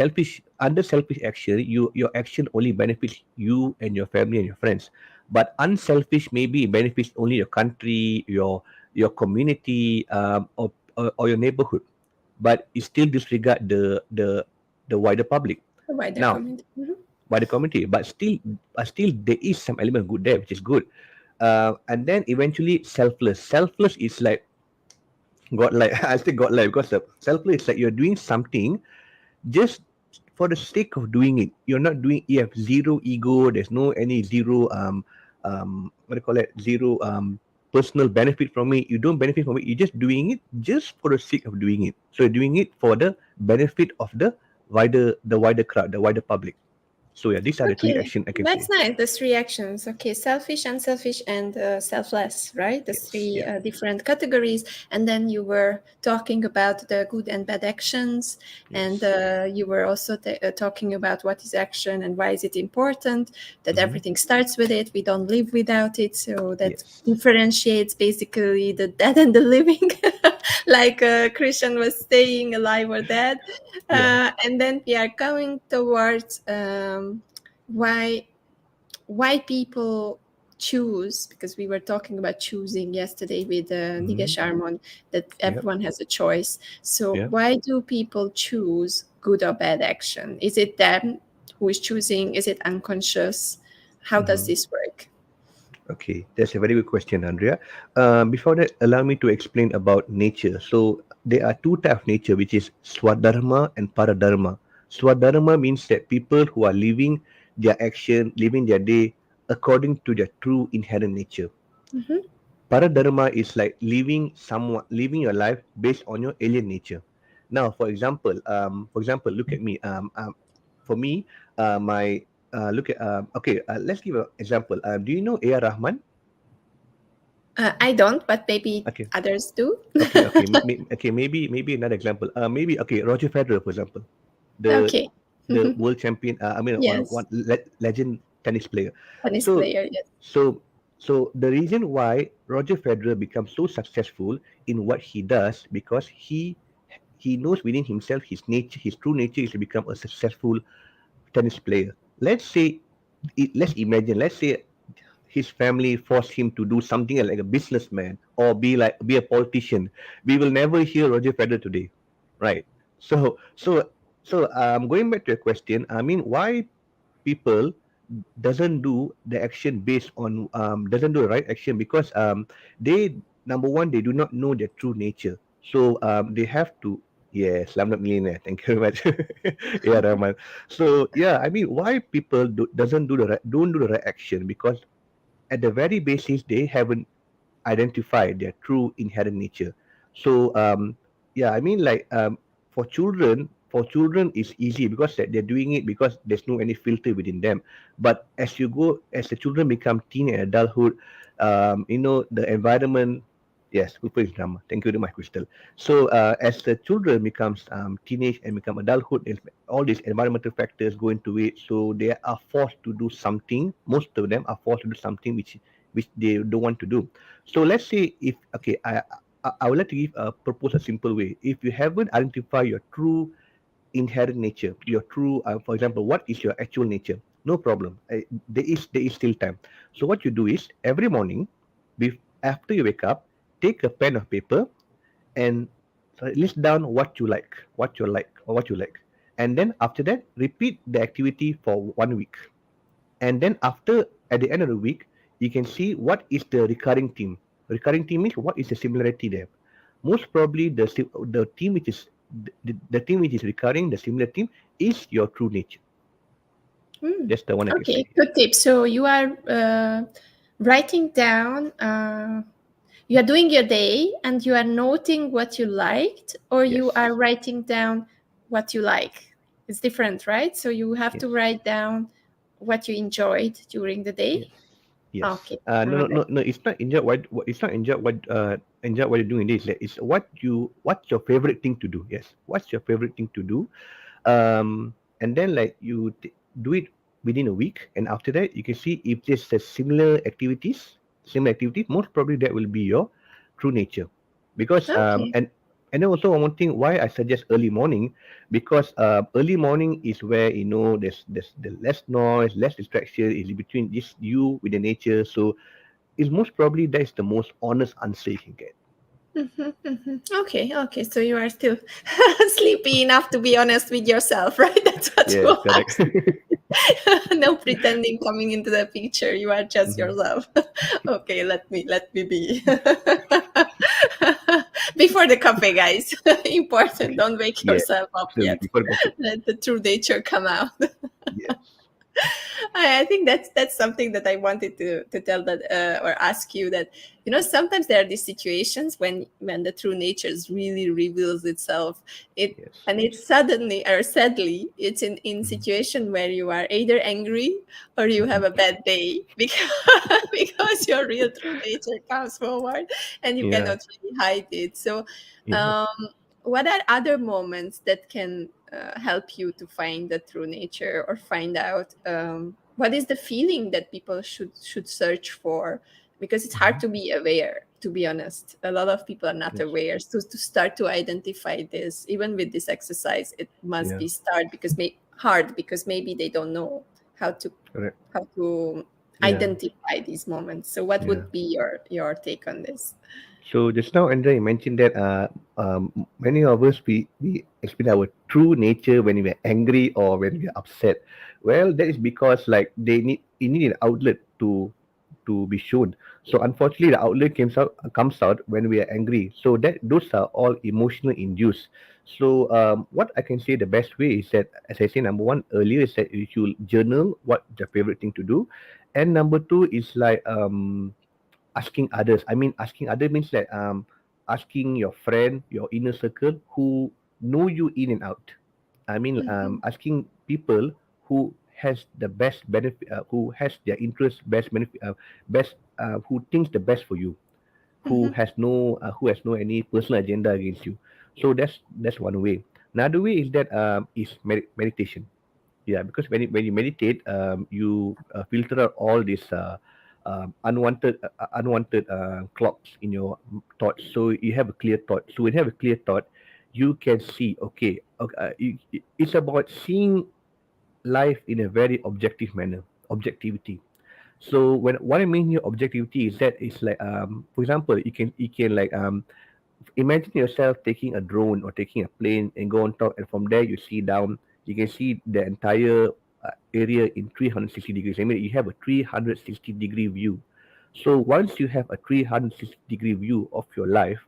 under selfish action, your action only benefits you and your family and your friends, but unselfish maybe benefits only your country, your community, or your neighborhood, but it still disregard the wider public. The wider Now, community. by the community, but still there is some element of good there, which is good. And then eventually selfless. Selfless is like godlike. I say godlike because selfless is like you're doing something just for the sake of doing it. You're not doing. You have zero ego. There's no any zero what do you call it? Zero personal benefit from it. You don't benefit from it. You're just doing it just for the sake of doing it. So you're doing it for the benefit of the wider crowd, the wider public. So yeah, these are the three Okay, actions I can that's say. nice. The three actions. Okay, selfish, unselfish, and selfless, right? The Yes, three yeah. different categories. And then you were talking about the good and bad actions, and Yes. you were also talking about what is action and why is it important. That Mm-hmm. everything starts with it. We don't live without it. So that Yes. differentiates basically the dead and the living, like Christian was saying, alive or dead. Yeah. And then we are coming towards why people choose, because we were talking about choosing yesterday with Mm-hmm. Nigesh Armon, that Yep. everyone has a choice. So Yeah. why do people choose good or bad action? Is it them who is choosing? Is it unconscious? How does Mm-hmm. this work? Okay, that's a very good question, Andrea. Before that, allow me to explain about nature. So there are two types of nature, which is swadharma and paradharma. Swadharma means that people who are living their action, living their day according to their true inherent nature. Mhm. Paradharma is like living your life based on your alien nature. Now, for example, look at me. For me, my look at okay. Let's give an example. Do you know A.R. Rahman? I don't, but maybe Okay, others do. okay. Maybe another example. Maybe okay. Roger Federer, for example, the Okay. the world champion. I mean, Yes, one legend tennis player. tennis So player. Yes. so so the reason why Roger Federer becomes so successful in what he does because he knows within himself his nature, his true nature is to become a successful tennis player. Let's say, let's imagine, let's say his family forced him to do something like a businessman or be a politician. We will never hear Roger Federer today, right? So so going back to your question, I mean, why people doesn't do the action based on doesn't do the right action because they number one they do not know their true nature, so they have to. Yes, I'm not millionaire. Thank you very much. Yeah, Rahman. So yeah, I mean, why people doesn't do the don't do the right action because at the very basis they haven't identify their true inherent nature. So yeah, I mean like for children it's easy because that they're doing it because there's no any filter within them. But as the children become teen and adulthood, the environment. Yes, Cooper is drama. Thank you very much, Crystal. So as the children becomes teenage and become adulthood, all these environmental factors go into it. So they are forced to do something. Most of them are forced to do something which they don't want to do. So let's say if okay, I would like to propose a simple way. If you haven't identified your true inherent nature, your true, for example, what is your actual nature? No problem. There is still time. So what you do is every morning, after you wake up, take a pen of paper and list down what you like, and then after that, repeat the activity for 1 week, and then after at the end of the week you can see what is the recurring theme means what is the similarity there. Most probably the team which is the team which is recurring, the similar team is your true nature. Hmm. That's the one I can say. Okay, good tip. So you are writing down. You are doing your day, and you are noting what you liked, or you Yes, are writing down what you like. It's different, right? So you have to yes, write down what you enjoyed during the day. yes, yes. Okay. No, no, no, no. It's not enjoy it's not enjoy what you're doing. It's what's your favorite thing to do. Yes, what's your favorite thing to do? And then like do it within a week, and after that you can see if there's a similar activities, most probably that will be your true nature. Because Okay. and then also one more thing why I suggest early morning, because early morning is where there's the less noise, less distraction is between just you with the nature. So it's most probably that is the most honest answer you can get. Mhm, mhm. Okay, okay. So you are still sleepy enough to be honest with yourself, right? That's what you Yes, are. correct. No pretending coming into the picture. You are just Mhm. yourself. Okay, let me be. Before the coffee, guys. Important. Okay. Don't wake Yes, yourself up absolutely. yet. Before coffee. Let the true nature come out. Yes. I think that's something that I wanted to tell that or ask you, that sometimes there are these situations when the true nature really reveals itself. Yes. And it's suddenly or sadly it's in Mhm. situation where you are either angry or you have Mhm. a bad day, because because your real true nature comes forward and you Yeah. cannot really hide it. So Yes. um, what are other moments that can help you to find the true nature, or find out what is the feeling that people should search for? Because it's hard Mhm. to be aware, to be honest. A lot of people are not Yes. aware. So to start to identify this, even with this exercise, it must Yeah. be start because hard, because maybe they don't know how to Correct. how to Yeah. identify these moments. So what Yeah. would be your take on this? So just now, Andrea, you mentioned that many of us we experience our true nature when we are angry or when we are upset. Well, that is because like they need an outlet to be shown. So unfortunately, the outlet comes out when we are angry. So that those are all emotional induced. So what I can say the best way is that, as I said, number one earlier is that you should journal what your favorite thing to do, and number two is like asking others. I mean, asking other means that asking your friend, your inner circle who know you in and out. I mean, Mhm, asking people who has the best benefit, who has their interest, best benefit, who thinks the best for you, mhm, who has no any personal agenda against you. So that's one way. Another way is that meditation. Yeah, because when you meditate, you filter out all these unwanted clocks in your thoughts. So you have a clear thought. So when you have a clear thought, you can see. Okay, it's about seeing life in a very objective manner. Objectivity. So when what I mean here objectivity is that it's like for example you can like imagine yourself taking a drone or taking a plane and go on top, and from there you see down, you can see the entire area in 360 degrees. I mean, you have a 360-degree view. So once you have a 360-degree view of your life,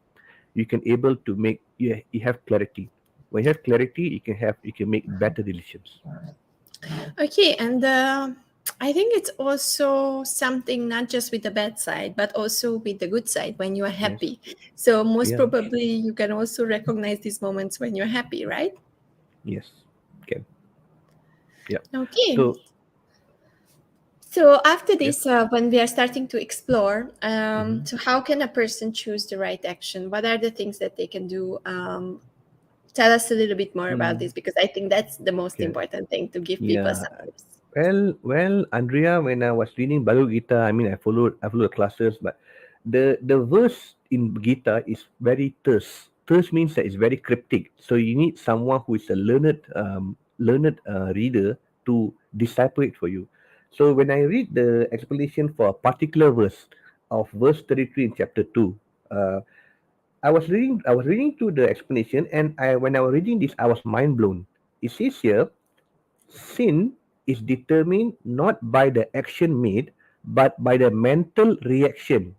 you can able to make you have clarity. When you have clarity, you can make better decisions. Okay, and I think it's also something not just with the bad side, but also with the good side when you are Yes. happy. So most Yeah. probably you can also recognize these moments when you're happy, right? Yes. Okay. Yeah. Okay. So So after yeah. this, when we are starting to explore, Mm-hmm. so how can a person choose the right action? What are the things that they can do? Tell us a little bit more about Mm, this, because I think that's the most okay. important thing, to give people Yeah. some tips. Well, Andrea, when I was reading Bhagavad Gita, I mean, I followed the classes, but the verse in Gita is very terse. Terse means that it's very cryptic. So you need someone who is a learned reader to decipher it for you. So when I read the explanation for a particular verse of verse 33 in chapter 2, uh, I was reading through the explanation, and when I was reading this, I was mind blown. It says here, sin is determined not by the action made, but by the mental reaction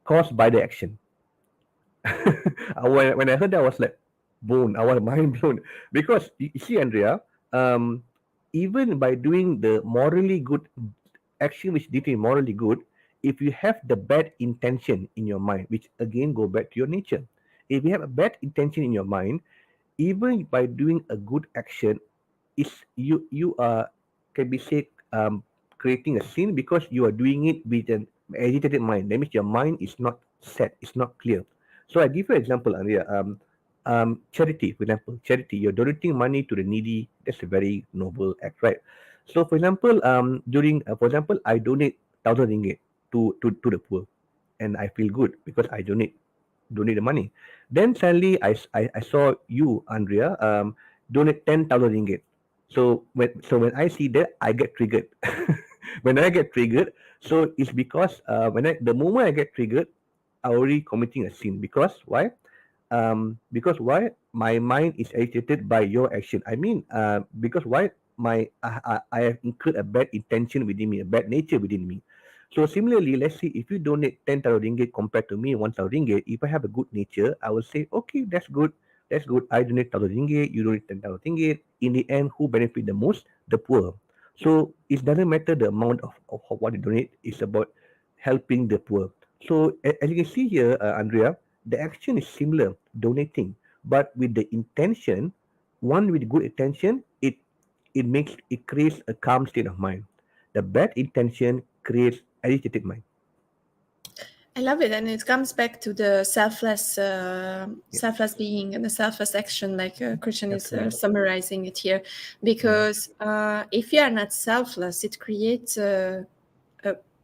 caused by the action. When I heard that, I was like, blown. I was mind blown. Because you see, Andrea, um, even by doing the morally good action which deeply morally good, if you have the bad intention in your mind, which again go back to your nature, if you have a bad intention in your mind, even by doing a good action, is you are can be said creating a sin because you are doing it with an agitated mind. That means your mind is not set, it's not clear. So I give you an example, Andrea. Charity, for example, charity. You're donating money to the needy. That's a very noble act, right? So, for example, for example, I donate 1,000 ringgit to the poor, and I feel good because I donate the money. Then suddenly I saw you, Andrea, donate 10,000 ringgit. So when I see that, I get triggered. When I get triggered, so it's because the moment I get triggered, I already committing a sin. Because why? Because why? My mind is agitated by your action. I mean, because why? I have incurred a bad intention within me, a bad nature within me. So similarly, let's say if you donate 10,000 ringgit compared to me 1,000 ringgit, if I have a good nature, I will say, okay, that's good. That's good. I donate 1,000 ringgit, you donate 10,000 ringgit. In the end, who benefit the most? The poor. So it doesn't matter the amount of what you donate. It's about helping the poor. So as you can see here, Andrea, the action is similar, donating, but with the intention, one with good intention, it creates a calm state of mind. The bad intention creates agitated mind. I love it, and it comes back to the Yeah, selfless being and the selfless action, like Christian is absolutely. summarizing it here. Yeah, Because if you are not selfless, it creates a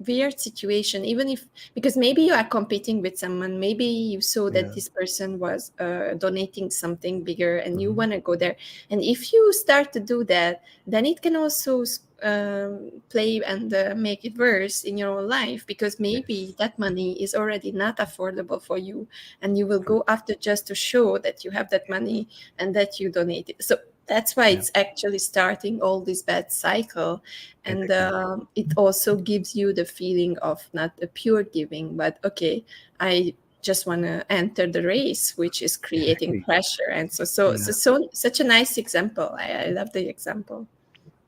weird situation. Even if, because maybe you are competing with someone, maybe you saw that yeah. this person was donating something bigger, and you Hmm. want to go there. And if you start to do that, then it can also play and make it worse in your own life, because maybe Yes, that money is already not affordable for you, and you will true. go after just to show that you have that money and that you donate it. So that's why Yeah, it's actually starting all this bad cycle. And exactly. it also gives you the feeling of not a pure giving, but okay, I just want to enter the race, which is creating Exactly. pressure. And Yeah. such a nice example. I love the example.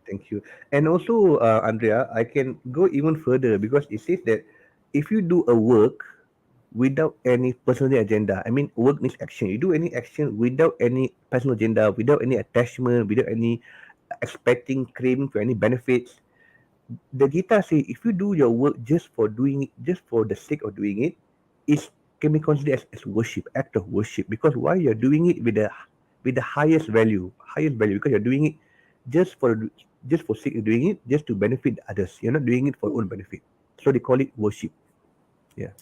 Thank you. And also, Andrea, I can go even further because it says that if you do a work without any personal agenda, I mean, work needs action. You do any action without any personal agenda, without any attachment, without any expecting, craving for any benefits. The Gita say if you do your work just for doing it, just for the sake of doing it, it can be considered as worship, act of worship. Because why you're doing it with the highest value, because you're doing it just for just for sake of doing it, just to benefit others. You're not doing it for own benefit. So they call it worship. Yeah.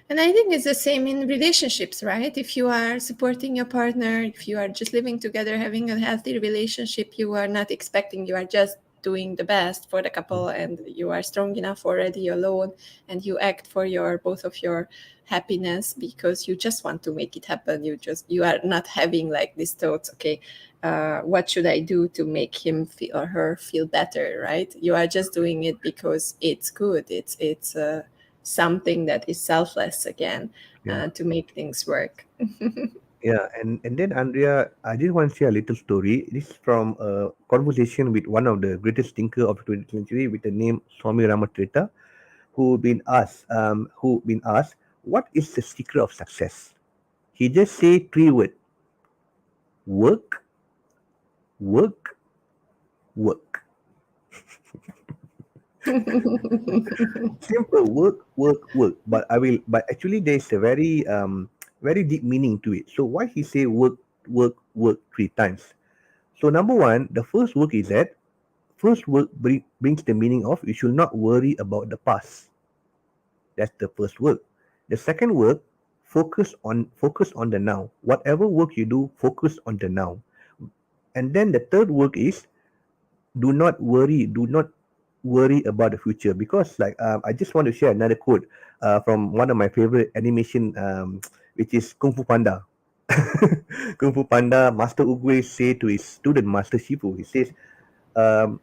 And I think it's the same in relationships, right? If you are supporting your partner, if you are just living together, having a healthy relationship, you are not expecting, you are just doing the best for the couple, and you are strong enough already alone, and you act for your both of your happiness because you just want to make it happen. You are not having like these thoughts, okay, what should I do to make him feel or her feel better, right? You are just doing it because it's good. It's something that is selfless again, Yeah. to make things work. Yeah, and then Andrea, I just want to share a little story. This is from a conversation with one of the greatest thinker of the 20th century with the name Swami Ramatrita, who been asked, what is the secret of success? He just say three words: work, work, work. Simple, work, work, work. But actually, there's a very deep meaning to it. So why he say work, work, work three times? So number one, the first work is that first work brings the meaning of you should not worry about the past. That's the first work. The second work, focus on the now. Whatever work you do, focus on the now. And then the third work is do not worry about the future, because like I just want to share another quote from one of my favorite animation, which is Kung Fu Panda. Kung Fu Panda, Master Oogway say to his student Master Shifu, he says, um,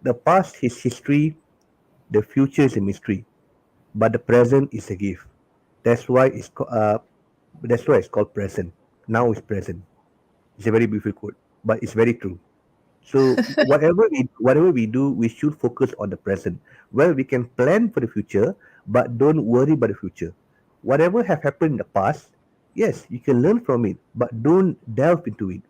the past is history, the future is a mystery, but the present is a gift. That's why that's why it's called present. Now is present. It's a very beautiful quote, but it's very true. So whatever we do, we should focus on the present. Well, we can plan for the future, but don't worry about the future. Whatever have happened in the past, yes, you can learn from it, but don't delve into it.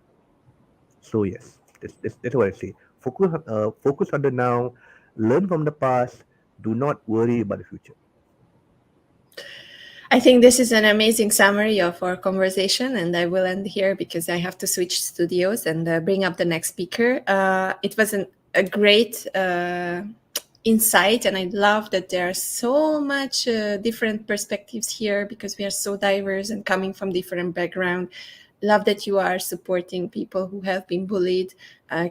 So yes, that's what I say. Focus on the now, learn from the past. Do not worry about the future. I think this is an amazing summary of our conversation, and I will end here because I have to switch studios and bring up the next speaker. It was a great insight, and I love that there are so much different perspectives here because we are so diverse and coming from different background. Love that you are supporting people who have been bullied.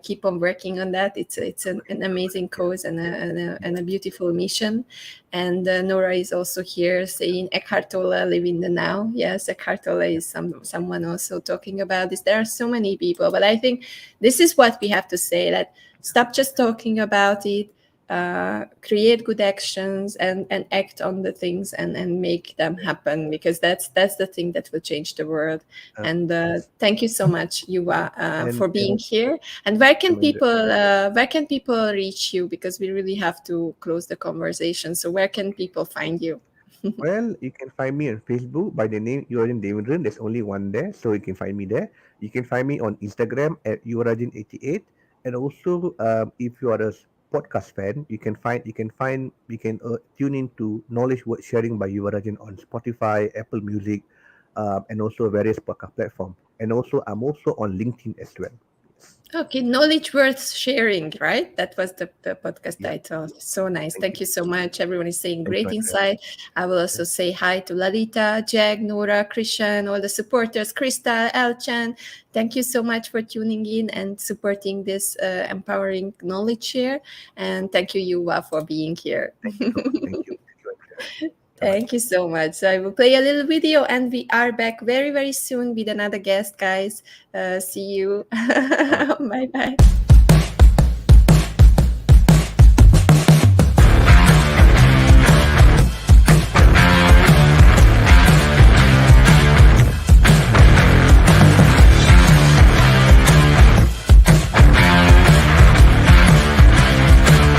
Keep on working on that. It's an amazing cause and a beautiful mission. And Nora is also here saying Eckhart Tolle, live in the now. Yes, Eckhart Tolle is someone also talking about this. There are so many people, but I think this is what we have to say, that stop just talking about it. create good actions and act on the things and make them happen, because that's the thing that will change the world. And thank you so much, Yuva, for being here. And where can people reach you, because we really have to close the conversation, so where can people find you? Well, you can find me on Facebook by the name Yurajan Devendran. There's only one there, so you can find me there. You can find me on Instagram at Yurajan88, and also if you are a podcast fan, you can tune into Knowledge Word Sharing by Yurajan on Spotify, Apple Music, and also various podcast platform. And also, I'm also on LinkedIn as well. Okay, knowledge worth sharing, right? That was the podcast title. So nice. Thank you so much. Everyone is saying great insight. I will also say hi to Lalita, Jag, Nora, Christian, all the supporters, Krista, Elchan. Thank you so much for tuning in and supporting this empowering knowledge share. And thank you, Yuva, for being here. Thank you. Thank you so much. I will play a little video and we are back very, very soon with another guest, guys. See you. Bye-bye.